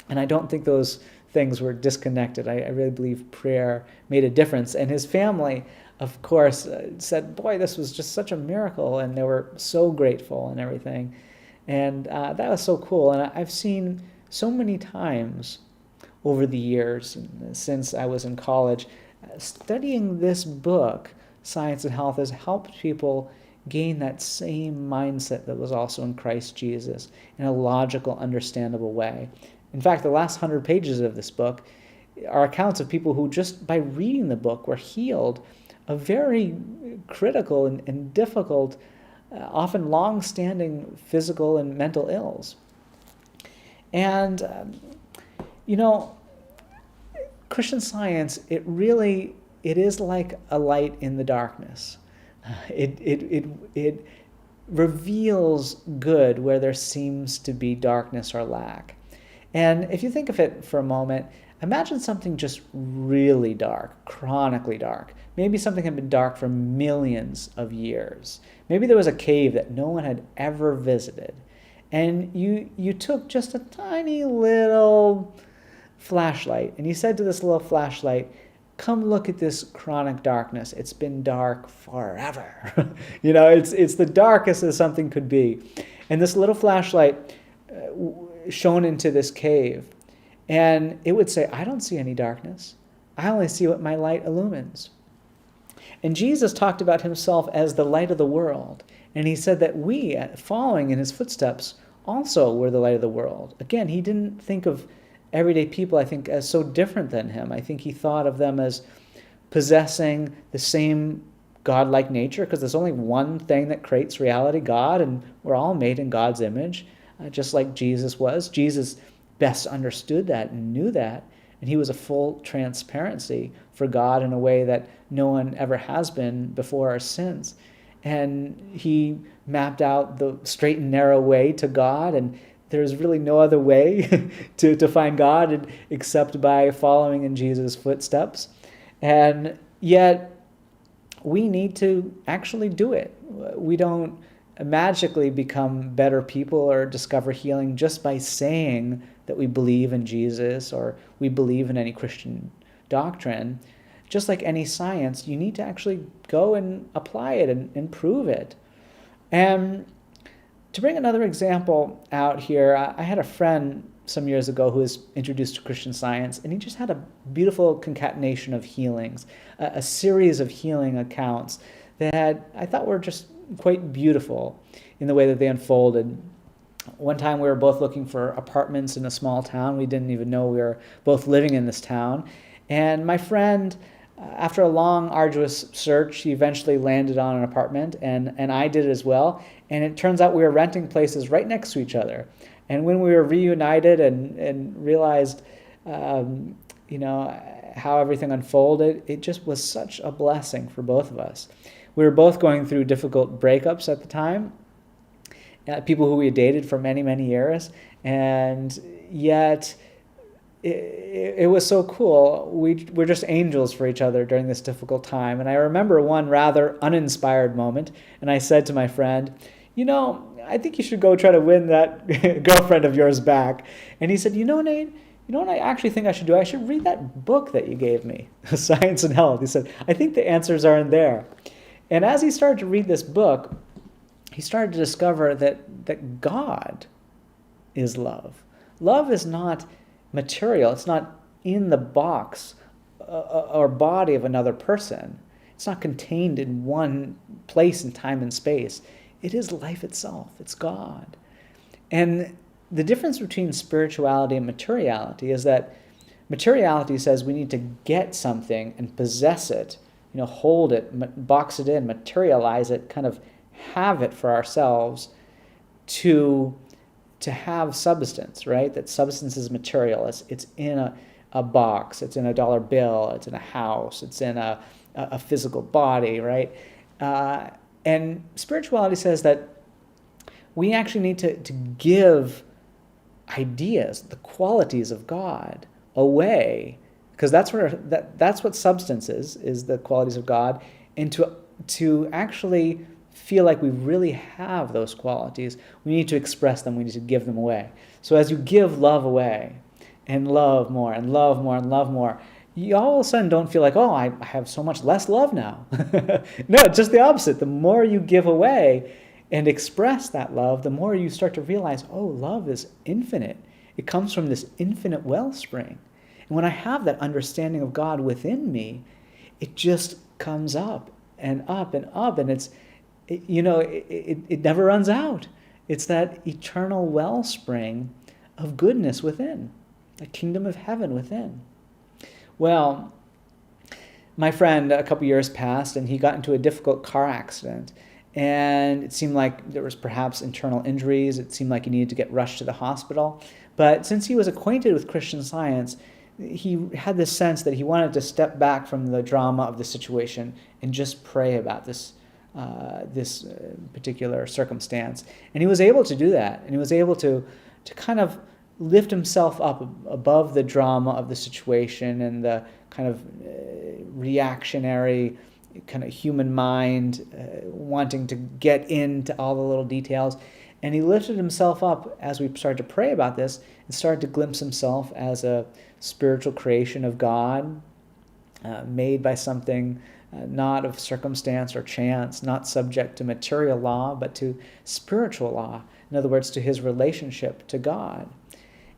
A: And I don't think those things were disconnected. I really believe prayer made a difference. And his family, of course, said, boy, this was just such a miracle. And they were so grateful and everything. And that was so cool. And I've seen so many times over the years, since I was in college, studying this book, Science and Health, has helped people gain that same mindset that was also in Christ Jesus in a logical, understandable way. In fact, the last 100 pages of this book are accounts of people who just by reading the book were healed of very critical and difficult, often long-standing physical and mental ills. And, Christian Science, it is like a light in the darkness. It reveals good where there seems to be darkness or lack. And if you think of it for a moment, imagine something just really dark, chronically dark. Maybe something had been dark for millions of years. Maybe there was a cave that no one had ever visited. And you took just a tiny little flashlight, and you said to this little flashlight, come look at this chronic darkness. It's been dark forever. It's the darkest that something could be. And this little flashlight shone into this cave. And it would say, I don't see any darkness. I only see what my light illumines. And Jesus talked about himself as the light of the world. And he said that we, following in his footsteps, also were the light of the world. Again, he didn't think of everyday people, I think, as so different than him. I think he thought of them as possessing the same godlike nature, because there's only one thing that creates reality, God, and we're all made in God's image, just like Jesus was. Jesus best understood that and knew that, and he was a full transparency for God in a way that no one ever has been before or since. And he mapped out the straight and narrow way to God, and there's really no other way to find God except by following in Jesus' footsteps. And yet, we need to actually do it. We don't magically become better people or discover healing just by saying that we believe in Jesus or we believe in any Christian doctrine. Just like any science, you need to actually go and apply it and prove it. And to bring another example out here, I had a friend some years ago who was introduced to Christian Science, and he just had a beautiful concatenation of healings, a series of healing accounts that I thought were just quite beautiful in the way that they unfolded. One time we were both looking for apartments in a small town. We didn't even know we were both living in this town. And my friend, after a long, arduous search, he eventually landed on an apartment, and I did as well. And it turns out we were renting places right next to each other. And when we were reunited and realized, how everything unfolded, it just was such a blessing for both of us. We were both going through difficult breakups at the time, people who we had dated for many, many years, and yet it was so cool. We're just angels for each other during this difficult time. And I remember one rather uninspired moment, and I said to my friend, I think you should go try to win that girlfriend of yours back. And he said, Nate, what I actually think I should do? I should read that book that you gave me, Science and Health. He said, I think the answers are in there. And as he started to read this book, he started to discover that God is love. Love is not material. It's not in the box or body of another person. It's not contained in one place in time and space. It is life itself. It's God. And the difference between spirituality and materiality is that materiality says we need to get something and possess it, hold it, box it in, materialize it, kind of have it for ourselves to have substance, right? That substance is material. It's in a box. It's in a dollar bill. It's in a house. It's in a physical body, right? And spirituality says that we actually need to give ideas, the qualities of God, away, because that's what substance is the qualities of God, and to actually feel like we really have those qualities, we need to express them, we need to give them away. So as you give love away, and love more, and love more, and love more, you all of a sudden don't feel like, oh, I have so much less love now. No, it's just the opposite. The more you give away and express that love, the more you start to realize, oh, love is infinite. It comes from this infinite wellspring. And when I have that understanding of God within me, it just comes up and up and up, and it never runs out. It's that eternal wellspring of goodness within, a kingdom of heaven within. Well, my friend, a couple years passed, and he got into a difficult car accident. And it seemed like there was perhaps internal injuries. It seemed like he needed to get rushed to the hospital. But since he was acquainted with Christian Science, he had this sense that he wanted to step back from the drama of the situation and just pray about this particular circumstance. And he was able to do that. And he was able to kind of lift himself up above the drama of the situation and the kind of reactionary kind of human mind wanting to get into all the little details. And he lifted himself up as we started to pray about this and started to glimpse himself as a spiritual creation of God, made by something not of circumstance or chance, not subject to material law, but to spiritual law. In other words, to his relationship to God.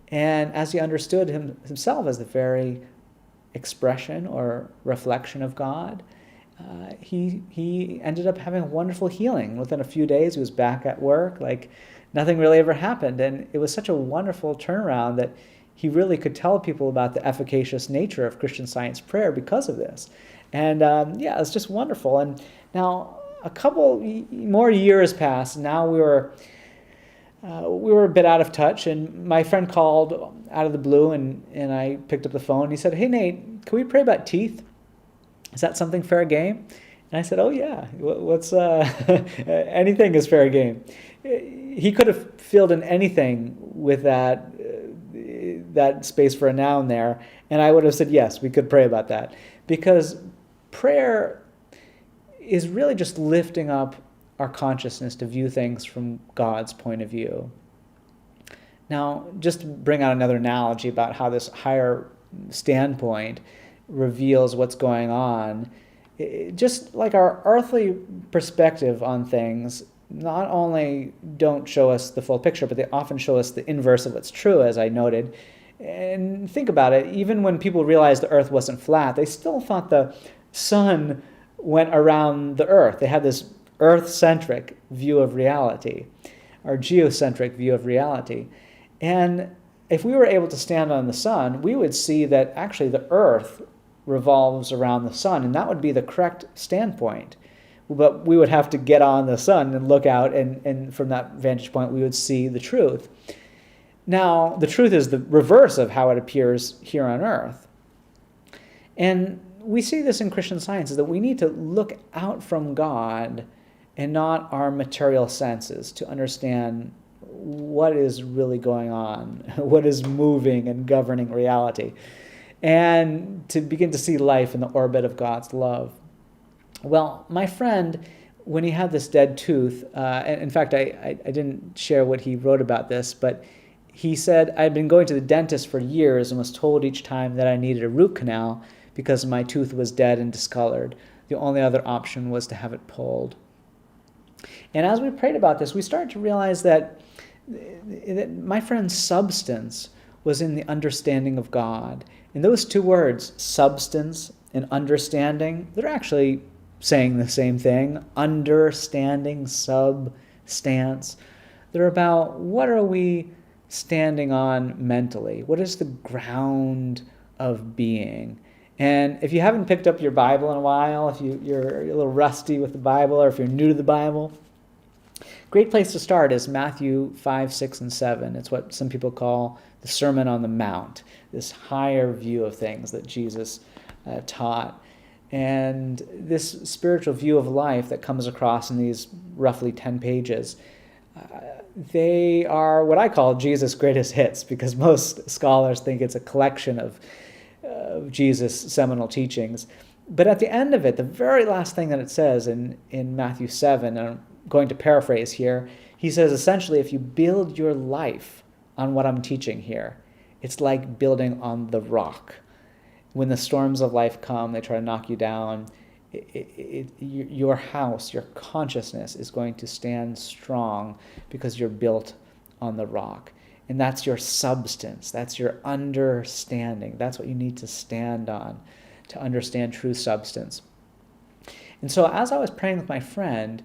A: And as he understood himself as the very expression or reflection of God, he ended up having a wonderful healing. Within a few days, he was back at work, like nothing really ever happened. And it was such a wonderful turnaround that he really could tell people about the efficacious nature of Christian Science prayer because of this. And yeah, it's just wonderful. And now a couple more years passed. Now we were a bit out of touch, and my friend called out of the blue, and I picked up the phone. He said, "Hey, Nate, can we pray about teeth? Is that something fair game?" And I said, "Oh, yeah. What's anything is fair game." He could have filled in anything with that space for a noun there, and I would have said, yes, we could pray about that. Because prayer is really just lifting up our consciousness to view things from God's point of view. Now, just to bring out another analogy about how this higher standpoint reveals what's going on, just like our earthly perspective on things not only don't show us the full picture, but they often show us the inverse of what's true, as I noted. And think about it, even when people realized the earth wasn't flat, they still thought the sun went around the earth. They had this earth-centric view of reality, or geocentric view of reality. And if we were able to stand on the sun, we would see that actually the earth revolves around the sun, and that would be the correct standpoint. But we would have to get on the sun and look out, and from that vantage point, we would see the truth. Now, the truth is the reverse of how it appears here on earth. And we see this in Christian Science, is that we need to look out from God and not our material senses to understand what is really going on, what is moving and governing reality, and to begin to see life in the orbit of God's love. Well, my friend, when he had this dead tooth, and in fact, I didn't share what he wrote about this, but he said, "I'd been going to the dentist for years and was told each time that I needed a root canal because my tooth was dead and discolored. The only other option was to have it pulled." And as we prayed about this, we started to realize that my friend's substance was in the understanding of God. And those two words, substance and understanding, they're actually saying the same thing. Understanding, substance. They're about what are we standing on mentally? What is the ground of being? And if you haven't picked up your Bible in a while, if you're a little rusty with the Bible, or if you're new to the Bible, great place to start is Matthew 5, 6, and 7. It's what some people call the Sermon on the Mount, this higher view of things that Jesus taught. And this spiritual view of life that comes across in these roughly 10 pages, they are what I call Jesus' greatest hits, because most scholars think it's a collection of Jesus' seminal teachings. But at the end of it, the very last thing that it says in Matthew 7, and I'm going to paraphrase here, he says essentially, if you build your life on what I'm teaching here, it's like building on the rock. When the storms of life come, they try to knock you down, your house, your consciousness is going to stand strong because you're built on the rock. And that's your substance. That's your understanding. That's what you need to stand on to understand true substance. And so as I was praying with my friend,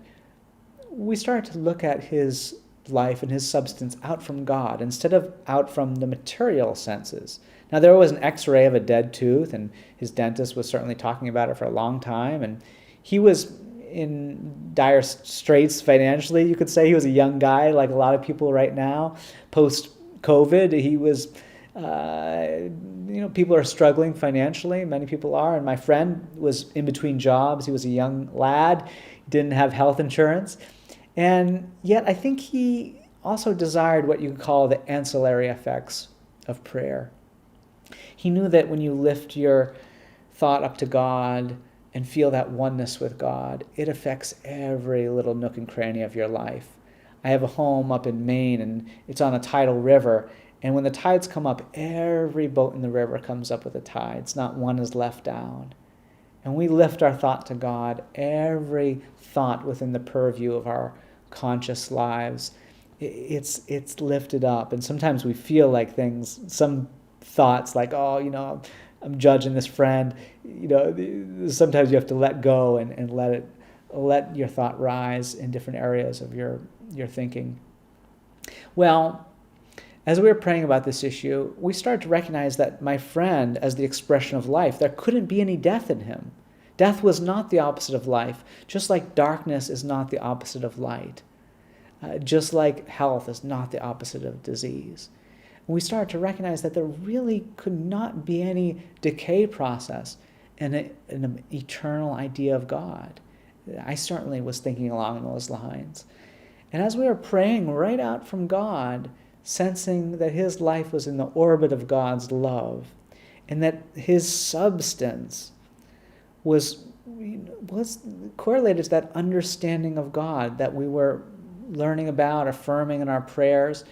A: we started to look at his life and his substance out from God instead of out from the material senses. Now, there was an x-ray of a dead tooth, and his dentist was certainly talking about it for a long time, and he was in dire straits financially, you could say. He was a young guy, like a lot of people right now. Post-COVID, he was, people are struggling financially. Many people are, and my friend was in between jobs. He was a young lad, didn't have health insurance, and yet I think he also desired what you could call the ancillary effects of prayer. He knew that when you lift your thought up to God and feel that oneness with God, it affects every little nook and cranny of your life. I have a home up in Maine, and it's on a tidal river, and when the tides come up, every boat in the river comes up with the tides. Not one is left down. And we lift our thought to God, every thought within the purview of our conscious lives, it's lifted up. And sometimes we feel like some thoughts like, I'm judging this friend. Sometimes you have to let go and let your thought rise in different areas of your thinking. Well, as we were praying about this issue, we started to recognize that my friend, as the expression of life, there couldn't be any death in him. Death was not the opposite of life, just like darkness is not the opposite of light, just like health is not the opposite of disease. And we started to recognize that there really could not be any decay process in an eternal idea of God. I certainly was thinking along those lines. And as we were praying right out from God, sensing that his life was in the orbit of God's love, and that his substance was correlated to that understanding of God that we were learning about, affirming in our prayers,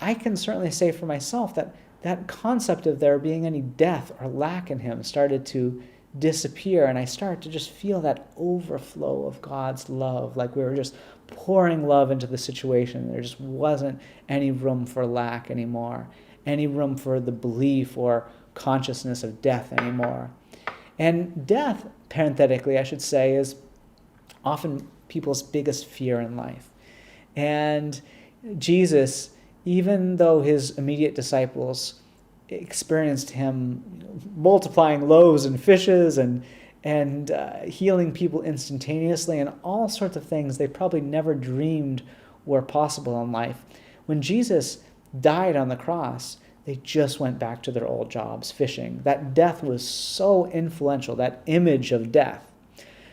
A: I can certainly say for myself that that concept of there being any death or lack in him started to disappear, and I started to just feel that overflow of God's love, like we were just pouring love into the situation. There just wasn't any room for lack anymore, any room for the belief or consciousness of death anymore. And death, parenthetically, I should say, is often people's biggest fear in life. And Jesus, even though his immediate disciples experienced him multiplying loaves and fishes and healing people instantaneously and all sorts of things they probably never dreamed were possible in life, when Jesus died on the cross, they just went back to their old jobs, fishing. That death was so influential, that image of death.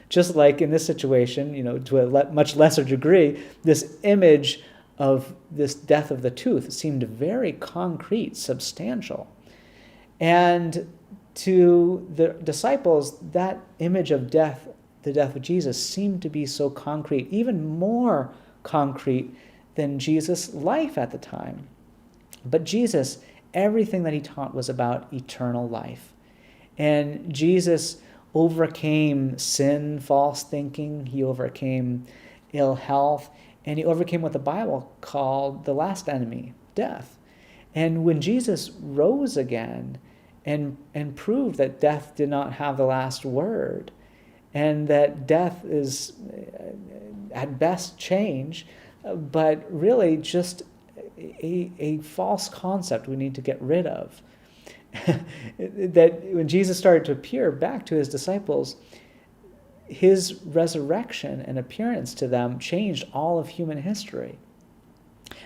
A: Just like in this situation, to a much lesser degree, this image of this death of the tooth seemed very concrete, substantial. And to the disciples, that image of death, the death of Jesus, seemed to be so concrete, even more concrete than Jesus' life at the time. But Jesus, everything that he taught was about eternal life. And Jesus overcame sin, false thinking. He overcame ill health. And he overcame what the Bible called the last enemy, death. And when Jesus rose again and proved that death did not have the last word, and that death is at best change, but really just a false concept we need to get rid of. That when Jesus started to appear back to his disciples, his resurrection and appearance to them changed all of human history.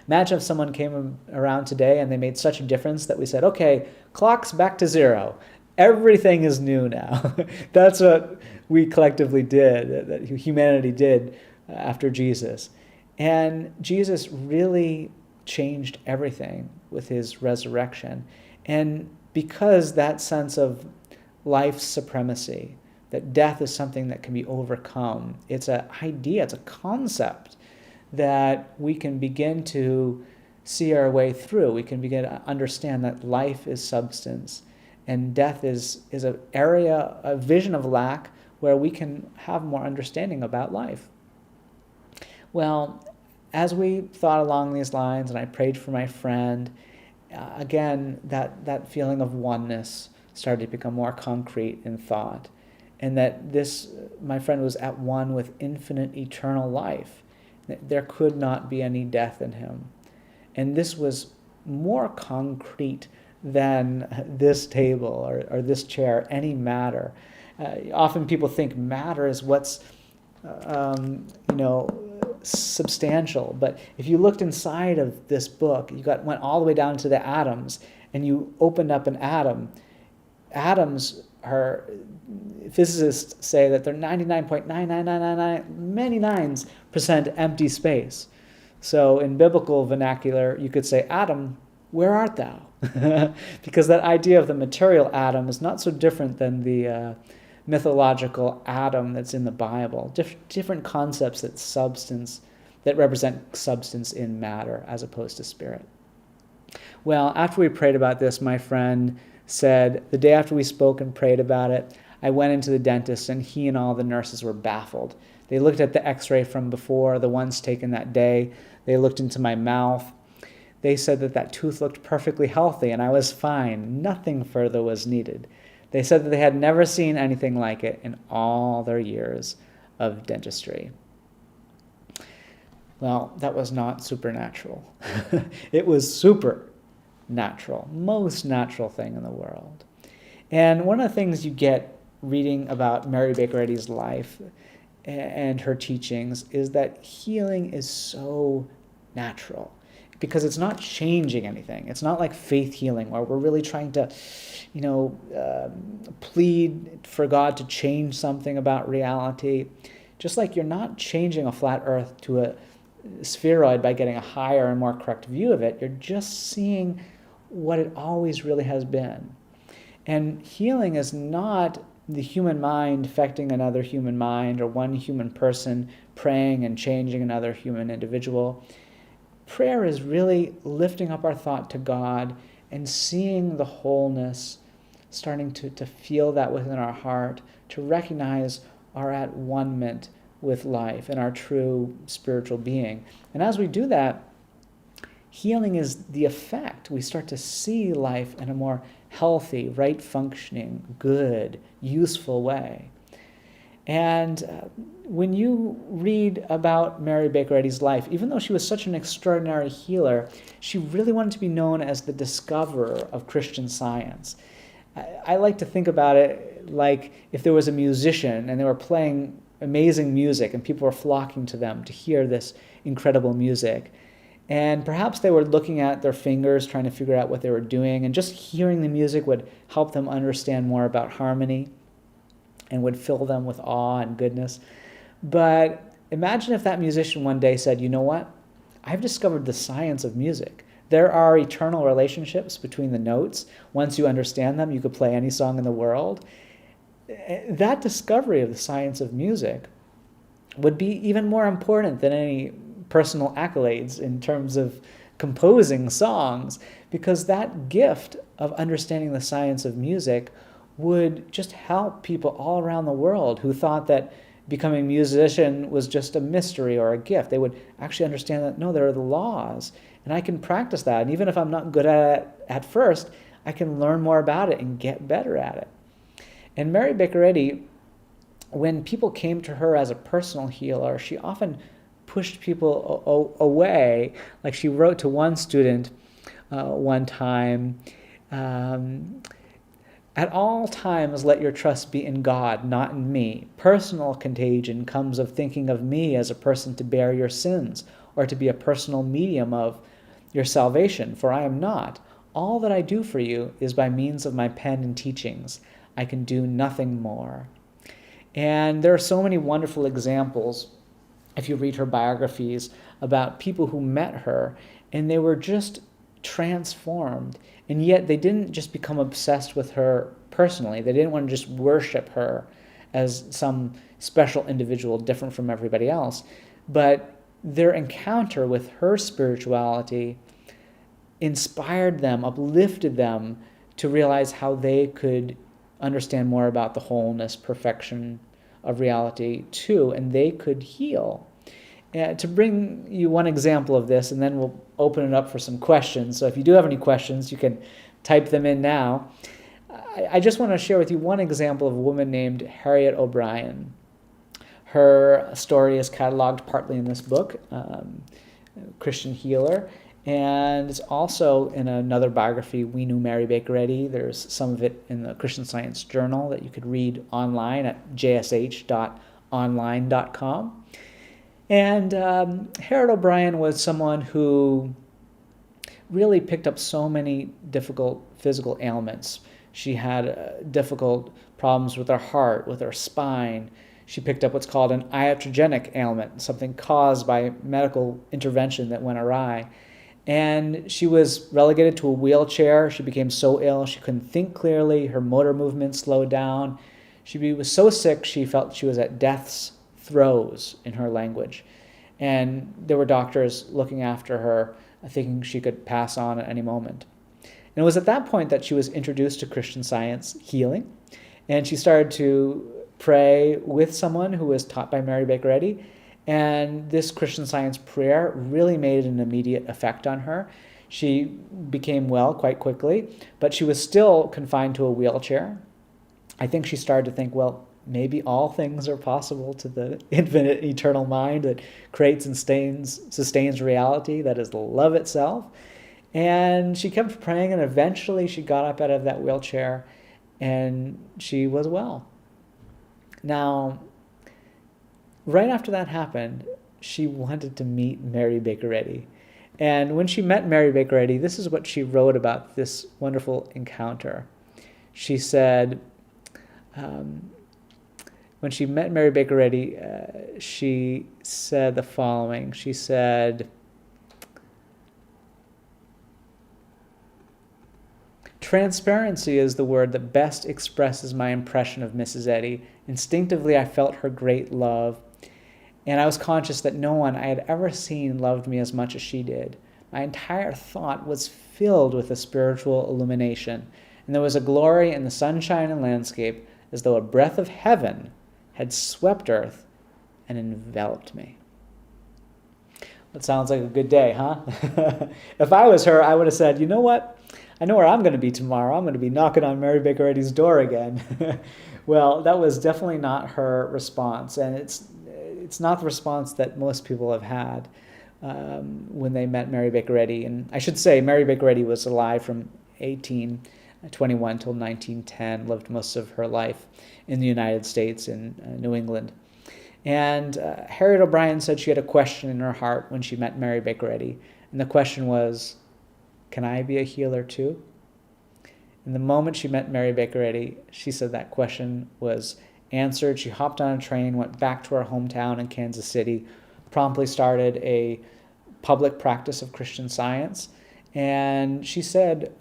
A: Imagine if someone came around today and they made such a difference that we said, okay, clock's back to zero. Everything is new now. That's what we collectively did, that humanity did after Jesus. And Jesus really changed everything with his resurrection. And because that sense of life's supremacy, that death is something that can be overcome, it's an idea, it's a concept that we can begin to see our way through. We can begin to understand that life is substance and death is an area, a vision of lack where we can have more understanding about life. Well, as we thought along these lines and I prayed for my friend, again, that feeling of oneness started to become more concrete in thought. And that my friend was at one with infinite eternal life. There could not be any death in him. And this was more concrete than this table or this chair, any matter. Often people think matter is what's, substantial. But if you looked inside of this book, went all the way down to the atoms, and you opened up an atom, atoms are, physicists say that they're 99.99999 many nines % empty space. So in biblical vernacular, you could say, Adam, where art thou? Because that idea of the material atom is not so different than the mythological atom that's in the Bible. Different concepts that represent substance in matter as opposed to spirit. Well, after we prayed about this, my friend said, the day after we spoke and prayed about it, I went into the dentist and he and all the nurses were baffled. They looked at the x-ray from before, the ones taken that day. They looked into my mouth. They said that that tooth looked perfectly healthy and I was fine. Nothing further was needed. They said that they had never seen anything like it in all their years of dentistry. Well, that was not supernatural. It was supernatural, most natural thing in the world. And one of the things you get reading about Mary Baker Eddy's life and her teachings is that healing is so natural because it's not changing anything. It's not like faith healing where we're really trying to, plead for God to change something about reality. Just like you're not changing a flat earth to a spheroid by getting a higher and more correct view of it. You're just seeing what it always really has been. And healing is not the human mind affecting another human mind or one human person praying and changing another human individual. Prayer is really lifting up our thought to God and seeing the wholeness, starting to feel that within our heart, to recognize our at one-ment with life and our true spiritual being. And as we do that, healing is the effect. We start to see life in a more healthy, right-functioning, good, useful way. And when you read about Mary Baker Eddy's life, even though she was such an extraordinary healer, she really wanted to be known as the discoverer of Christian Science. I like to think about it like if there was a musician and they were playing amazing music and people were flocking to them to hear this incredible music. And perhaps they were looking at their fingers, trying to figure out what they were doing, and just hearing the music would help them understand more about harmony and would fill them with awe and goodness. But imagine if that musician one day said, you know what? I've discovered the science of music. There are eternal relationships between the notes. Once you understand them, you could play any song in the world. That discovery of the science of music would be even more important than any personal accolades in terms of composing songs, because that gift of understanding the science of music would just help people all around the world who thought that becoming a musician was just a mystery or a gift. They would actually understand that, no, there are the laws, and I can practice that. And even if I'm not good at it at first, I can learn more about it and get better at it. And Mary Baker Eddy, when people came to her as a personal healer, she often pushed people away. Like she wrote to one student one time, at all times let your trust be in God, not in me. Personal contagion comes of thinking of me as a person to bear your sins or to be a personal medium of your salvation, for I am not. All that I do for you is by means of my pen and teachings. I can do nothing more. And there are so many wonderful examples, if you read her biographies, about people who met her and they were just transformed. And yet they didn't just become obsessed with her personally. They didn't want to just worship her as some special individual different from everybody else. But their encounter with her spirituality inspired them, uplifted them to realize how they could understand more about the wholeness, perfection of reality too, and they could heal. To bring you one example of this, and then we'll open it up for some questions. So if you do have any questions, you can type them in now. I just want to share with you one example of a woman named Harriet O'Brien. Her story is cataloged partly in this book, Christian Healer, and it's also in another biography, We Knew Mary Baker Eddy. There's some of it in the Christian Science Journal that you could read online at jsh.online.com. And Harriet O'Brien was someone who really picked up so many difficult physical ailments. She had difficult problems with her heart, with her spine. She picked up what's called an iatrogenic ailment, something caused by medical intervention that went awry. And she was relegated to a wheelchair. She became so ill she couldn't think clearly. Her motor movement slowed down. She was so sick she felt she was at death's throes, in her language. And there were doctors looking after her, thinking she could pass on at any moment. And it was at that point that she was introduced to Christian Science healing. And she started to pray with someone who was taught by Mary Baker Eddy. And this Christian Science prayer really made an immediate effect on her. She became well quite quickly, but she was still confined to a wheelchair. I think she started to think, well, maybe all things are possible to the infinite eternal mind that creates and sustains reality, that is love itself. And she kept praying, and eventually she got up out of that wheelchair and she was well. Now, right after that happened, she wanted to meet Mary Baker Eddy. And when she met Mary Baker Eddy, this is what she wrote about this wonderful encounter. She said, when she met Mary Baker Eddy, she said the following. She said, "Transparency is the word that best expresses my impression of Mrs. Eddy. Instinctively, I felt her great love, and I was conscious that no one I had ever seen loved me as much as she did. My entire thought was filled with a spiritual illumination, and there was a glory in the sunshine and landscape as though a breath of heaven had swept earth and enveloped me." That sounds like a good day, huh? If I was her, I would have said, you know what? I know where I'm going to be tomorrow. I'm going to be knocking on Mary Baker Eddy's door again. Well, that was definitely not her response, and it's not the response that most people have had when they met Mary Baker Eddy. And I should say, Mary Baker Eddy was alive from 1821 till 1910, lived most of her life in the United States in New England. And Harriet O'Brien said she had a question in her heart when she met Mary Baker Eddy, and the question was, can I be a healer too? And the moment she met Mary Baker Eddy, she said that question was answered. She hopped on a train, went back to her hometown in Kansas City, promptly started a public practice of Christian Science, and she said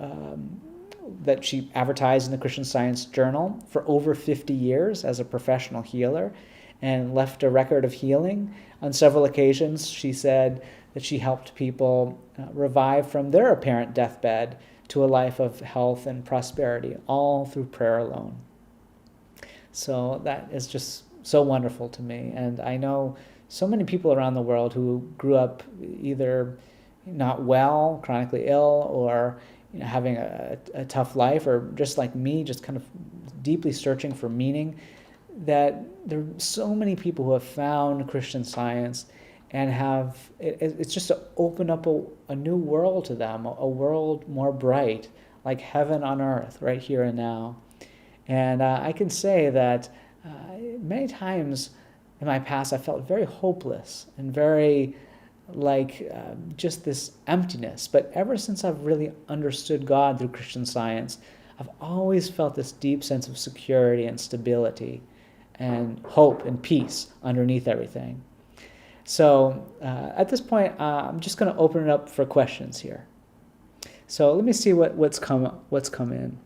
A: that she advertised in the Christian Science Journal for over 50 years as a professional healer and left a record of healing. On several occasions, she said that she helped people revive from their apparent deathbed to a life of health and prosperity, all through prayer alone. So that is just so wonderful to me. And I know so many people around the world who grew up either not well, chronically ill, or having a tough life, or just like me, just kind of deeply searching for meaning, that there are so many people who have found Christian Science and it's just to open up a new world to them, a world more bright, like heaven on earth, right here and now. And I can say that many times in my past I felt very hopeless and very just this emptiness. But ever since I've really understood God through Christian Science, I've always felt this deep sense of security and stability and hope and peace underneath everything. So at this point, I'm just going to open it up for questions here. So let me see what's come in.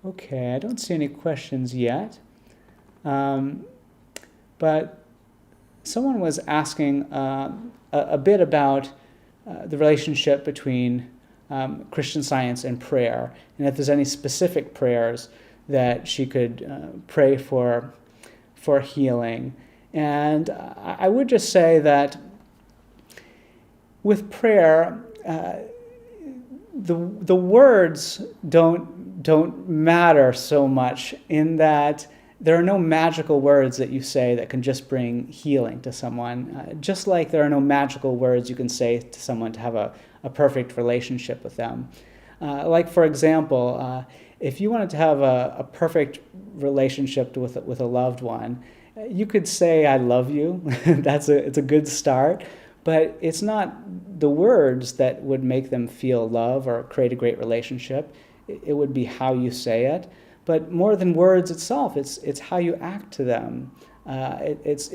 A: Okay, I don't see any questions yet, but someone was asking a bit about the relationship between Christian Science and prayer, and if there's any specific prayers that she could pray for healing. And I would just say that with prayer, the words don't matter so much, in that there are no magical words that you say that can just bring healing to someone, just like there are no magical words you can say to someone to have a perfect relationship with them. Like, for example, if you wanted to have a perfect relationship with a loved one, you could say, "I love you." It's a good start, but it's not the words that would make them feel love or create a great relationship. It would be how you say it. But more than words itself, it's how you act to them. It's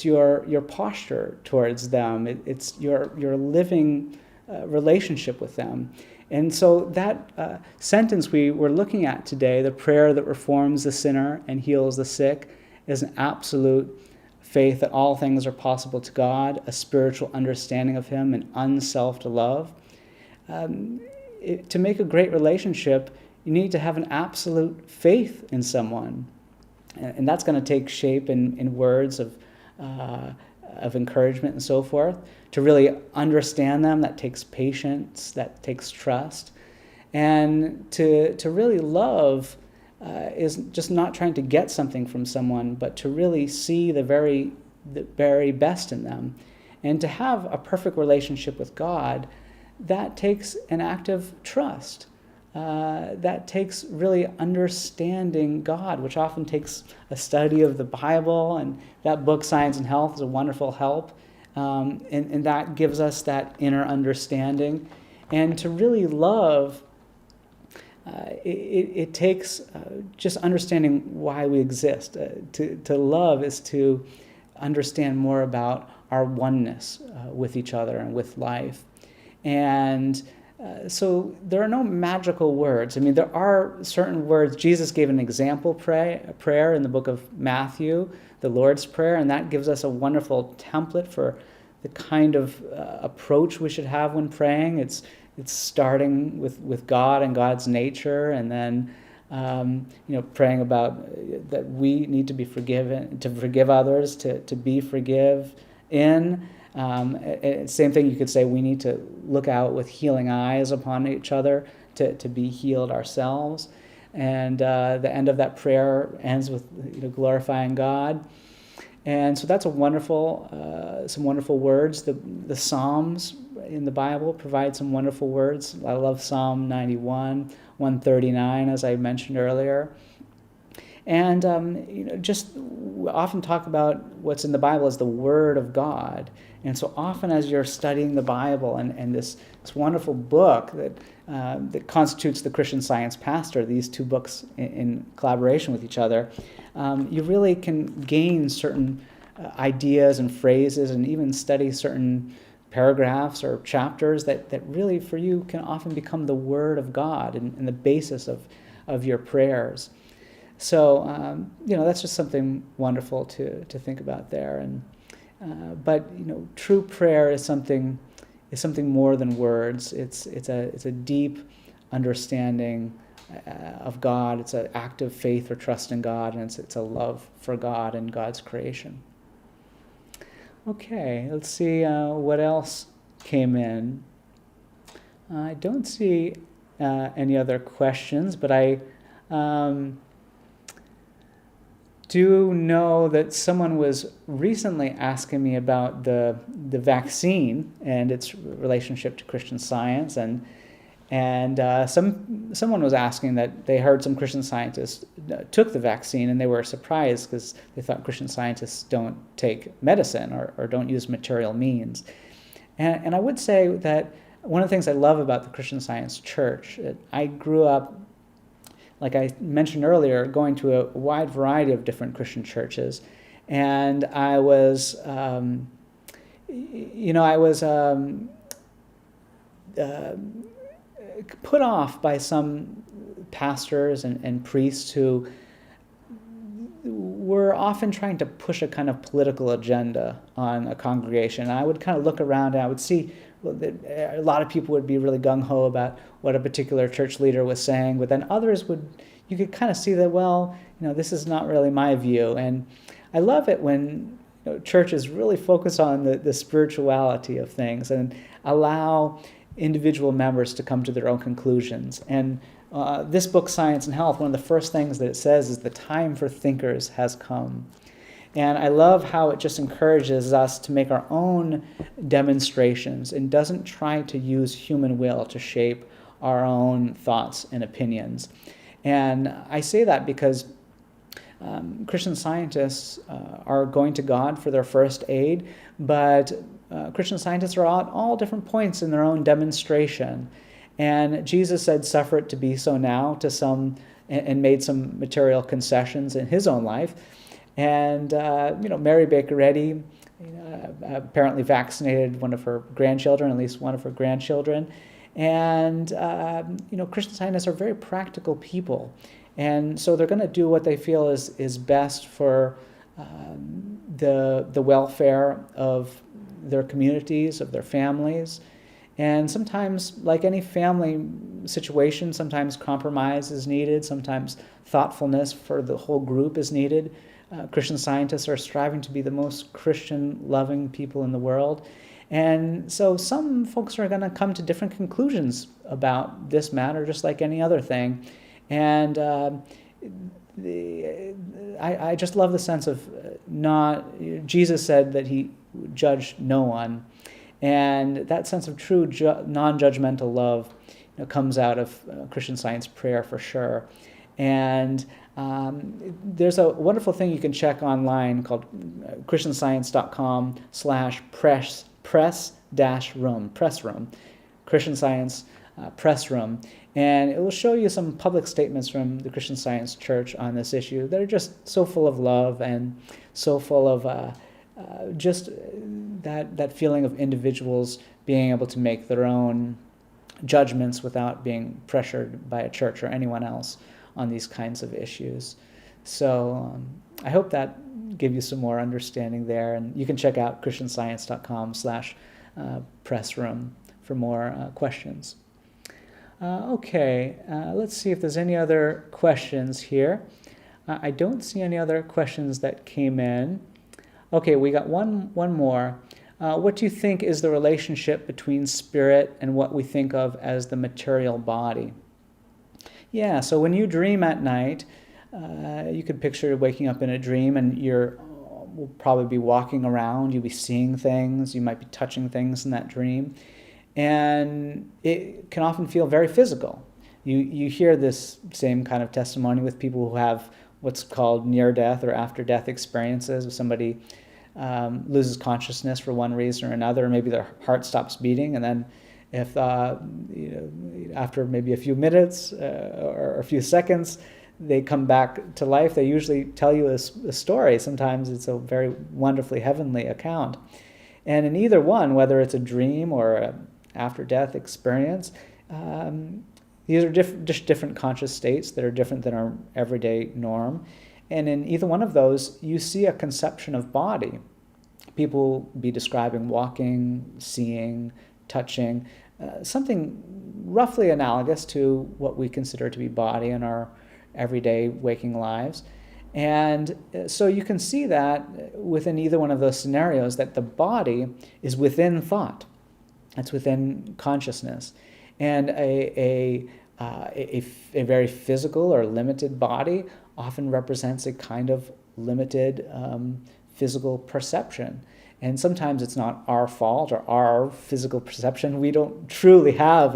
A: your posture towards them. It's your living relationship with them. And so that sentence we were looking at today, the prayer that reforms the sinner and heals the sick, is an absolute faith that all things are possible to God, a spiritual understanding of Him, and unselfed love. To make a great relationship, You need to have an absolute faith in someone. And that's going to take shape in words of encouragement and so forth. To really understand them, that takes patience, that takes trust. And to really love is just not trying to get something from someone, but to really see the very best in them. And to have a perfect relationship with God, that takes an act of trust. That takes really understanding God, which often takes a study of the Bible, and that book, Science and Health, is a wonderful help. And that gives us that inner understanding. And to really love, it takes just understanding why we exist. To love is to understand more about our oneness with each other and with life. And so there are no magical words. I mean, there are certain words. Jesus gave an example prayer in the book of Matthew, the Lord's Prayer, and that gives us a wonderful template for the kind of approach we should have when praying. It's starting with God and God's nature, and then praying about that we need to be forgiven, to forgive others, to be forgive in. Same thing you could say, we need to look out with healing eyes upon each other to be healed ourselves. And the end of that prayer ends with glorifying God. And so that's some wonderful words. The Psalms in the Bible provide some wonderful words. I love Psalm 91, 139, as I mentioned earlier. And just often talk about what's in the Bible as the Word of God. And so often as you're studying the Bible and this wonderful book that constitutes the Christian Science Pastor, these two books in collaboration with each other, you really can gain certain ideas and phrases, and even study certain paragraphs or chapters that really for you can often become the Word of God and the basis of your prayers. So that's just something wonderful to think about there. And but true prayer is something more than words. It's a deep understanding of God. It's an act of faith or trust in God, and it's a love for God and God's creation. Okay, let's see what else came in. I don't see any other questions, but I do know that someone was recently asking me about the vaccine and its relationship to Christian Science, and someone was asking that they heard some Christian scientists took the vaccine and they were surprised because they thought Christian scientists don't take medicine or don't use material means. And I would say that one of the things I love about the Christian Science Church, I grew up, like I mentioned earlier, going to a wide variety of different Christian churches, and I was, put off by some pastors and priests who were often trying to push a kind of political agenda on a congregation. And I would kind of look around and I would see that a lot of people would be really gung-ho about what a particular church leader was saying, but then others you could kind of see that, this is not really my view. And I love it when churches really focus on the spirituality of things and allow individual members to come to their own conclusions. And this book, Science and Health, one of the first things that it says is the time for thinkers has come. And I love how it just encourages us to make our own demonstrations and doesn't try to use human will to shape our own thoughts and opinions. And I say that because Christian scientists are going to God for their first aid, but Christian scientists are at all different points in their own demonstration. And Jesus said, "Suffer it to be so now," to some, and made some material concessions in his own life. And Mary Baker Eddy apparently vaccinated one of her grandchildren, at least one of her grandchildren. And Christian scientists are very practical people, and so they're going to do what they feel is best for the welfare of their communities, of their families. And sometimes, like any family situation, sometimes compromise is needed, sometimes thoughtfulness for the whole group is needed. Christian Scientists are striving to be the most Christian-loving people in the world. And so some folks are going to come to different conclusions about this matter, just like any other thing. And I just love the sense of Jesus said that he judged no one. And that sense of true non-judgmental love comes out of Christian Science prayer for sure. And there's a wonderful thing you can check online called christianscience.com/press-room, Christian Science press room. And it will show you some public statements from the Christian Science Church on this issue that are just so full of love and so full of just that feeling of individuals being able to make their own judgments without being pressured by a church or anyone else on these kinds of issues. So I hope that gave you some more understanding there. And you can check out christianscience.com/pressroom for more questions. Let's see if there's any other questions here. I don't see any other questions that came in. Okay, we got one more. What do you think is the relationship between spirit and what we think of as the material body? Yeah, so when you dream at night, you could picture waking up in a dream and will probably be walking around, you'll be seeing things, you might be touching things in that dream. And it can often feel very physical. You hear this same kind of testimony with people who have what's called near-death or after-death experiences. If somebody loses consciousness for one reason or another, maybe their heart stops beating, and then if after maybe a few minutes or a few seconds, they come back to life, they usually tell you a story. Sometimes it's a very wonderfully heavenly account. And in either one, whether it's a dream or an after-death experience, these are just different conscious states that are different than our everyday norm. And in either one of those, you see a conception of body. People be describing walking, seeing, touching, something roughly analogous to what we consider to be body in our everyday waking lives. And so you can see that within either one of those scenarios, that the body is within thought. It's within consciousness. And a very physical or limited body often represents a kind of limited physical perception. And sometimes it's not our fault or our physical perception. We don't truly have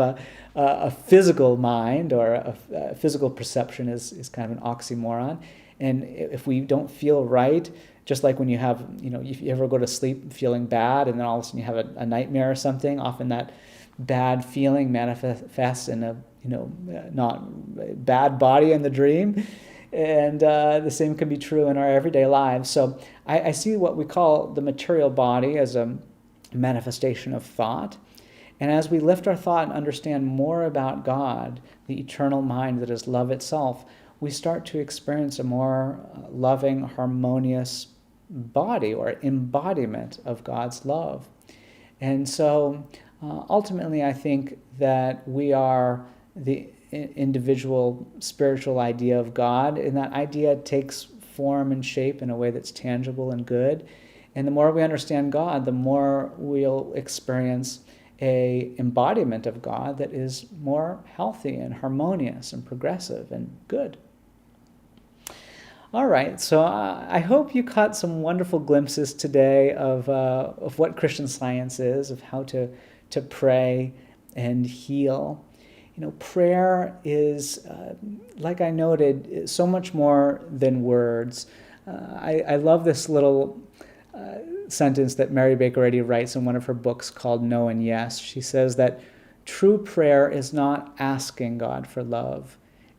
A: a physical mind, or a physical perception is kind of an oxymoron. And if we don't feel right, just like when you have, if you ever go to sleep feeling bad and then all of a sudden you have a nightmare or something, often that bad feeling manifests in a, not bad body in the dream. And the same can be true in our everyday lives. So I see what we call the material body as a manifestation of thought. And as we lift our thought and understand more about God, the eternal mind that is love itself, we start to experience a more loving, harmonious body or embodiment of God's love. And so ultimately, I think that we are the individual spiritual idea of God, and that idea takes form and shape in a way that's tangible and good. And the more we understand God, the more we'll experience a embodiment of God that is more healthy and harmonious and progressive and good. All right, so I hope you caught some wonderful glimpses today of what Christian Science is, of how to pray and heal. Prayer is, like I noted, so much more than words. I love this little sentence that Mary Baker Eddy writes in one of her books called No and Yes. She says that true prayer is not asking God for love.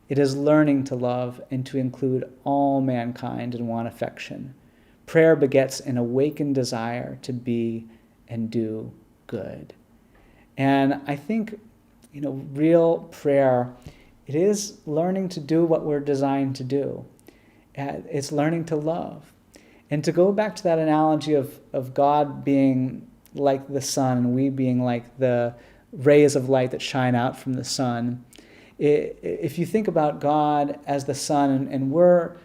A: It is learning to love and to include all mankind in one affection. Prayer begets an awakened desire to be and do good. And I think, real prayer, it is learning to do what we're designed to do. It's learning to love. And to go back to that analogy of God being like the sun and we being like the rays of light that shine out from the sun. If you think about God as the sun, and we're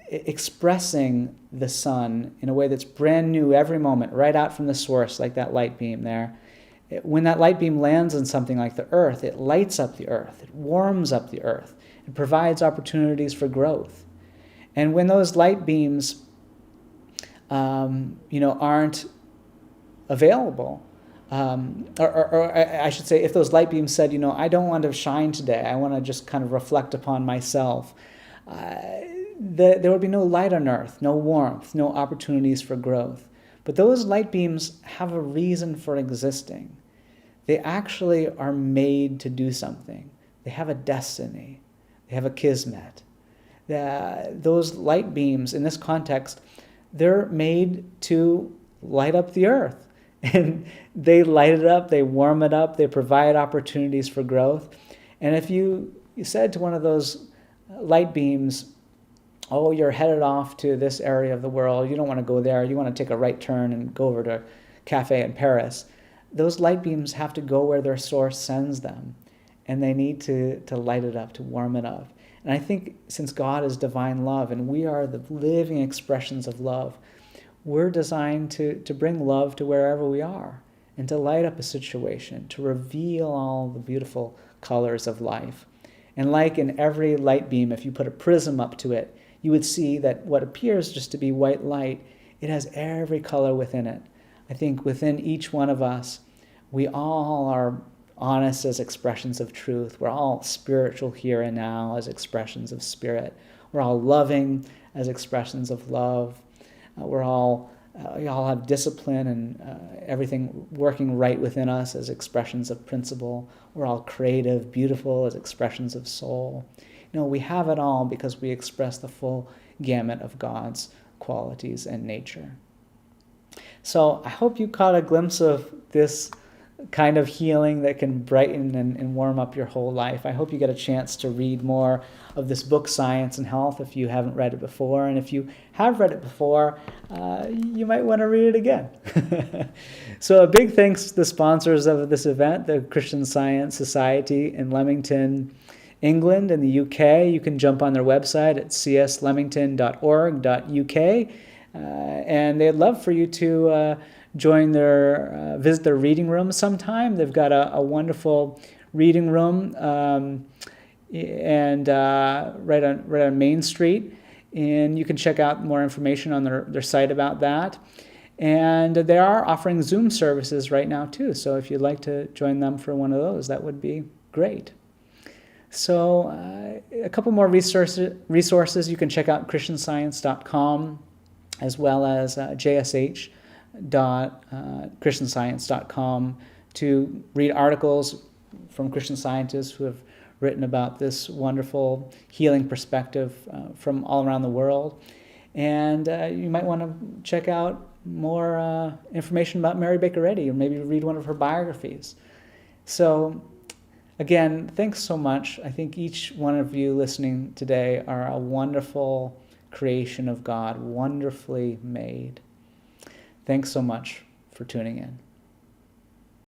A: expressing the sun in a way that's brand new every moment, right out from the source, like that light beam there. When that light beam lands on something like the earth, it lights up the earth, it warms up the earth, it provides opportunities for growth. And when those light beams, aren't available, or I should say, if those light beams said, I don't want to shine today, I want to just kind of reflect upon myself, there would be no light on earth, no warmth, no opportunities for growth. But those light beams have a reason for existing. They actually are made to do something. They have a destiny. They have a kismet. Those light beams, in this context, they're made to light up the earth. And they light it up, they warm it up, they provide opportunities for growth. And if you said to one of those light beams, oh, you're headed off to this area of the world, you don't want to go there, you want to take a right turn and go over to a cafe in Paris, those light beams have to go where their source sends them. And they need to light it up, to warm it up. And I think since God is divine love and we are the living expressions of love, we're designed to bring love to wherever we are and to light up a situation, to reveal all the beautiful colors of life. And like in every light beam, if you put a prism up to it, you would see that what appears just to be white light, it has every color within it. I think within each one of us, we all are honest as expressions of truth. We're all spiritual here and now as expressions of spirit. We're all loving as expressions of love. We all have discipline and everything working right within us as expressions of principle. We're all creative, beautiful as expressions of soul. We have it all because we express the full gamut of God's qualities and nature. So I hope you caught a glimpse of this kind of healing that can brighten and warm up your whole life. I hope you get a chance to read more of this book, Science and Health, if you haven't read it before. And if you have read it before, you might want to read it again. So a big thanks to the sponsors of this event, the Christian Science Society in Leamington, England, and the UK. You can jump on their website at csleamington.org.uk, and they'd love for you to visit their reading room sometime. They've got a wonderful reading room and right on Main Street, and you can check out more information on their site about that. And they are offering Zoom services right now too, so if you'd like to join them for one of those, that would be great. So a couple more resources. You can check out christianscience.com as well as jsh.christianscience.com to read articles from Christian scientists who have written about this wonderful healing perspective from all around the world. And you might want to check out more information about Mary Baker Eddy, or maybe read one of her biographies. So again, thanks so much. I think each one of you listening today are a wonderful creation of God, wonderfully made. Thanks so much for tuning in.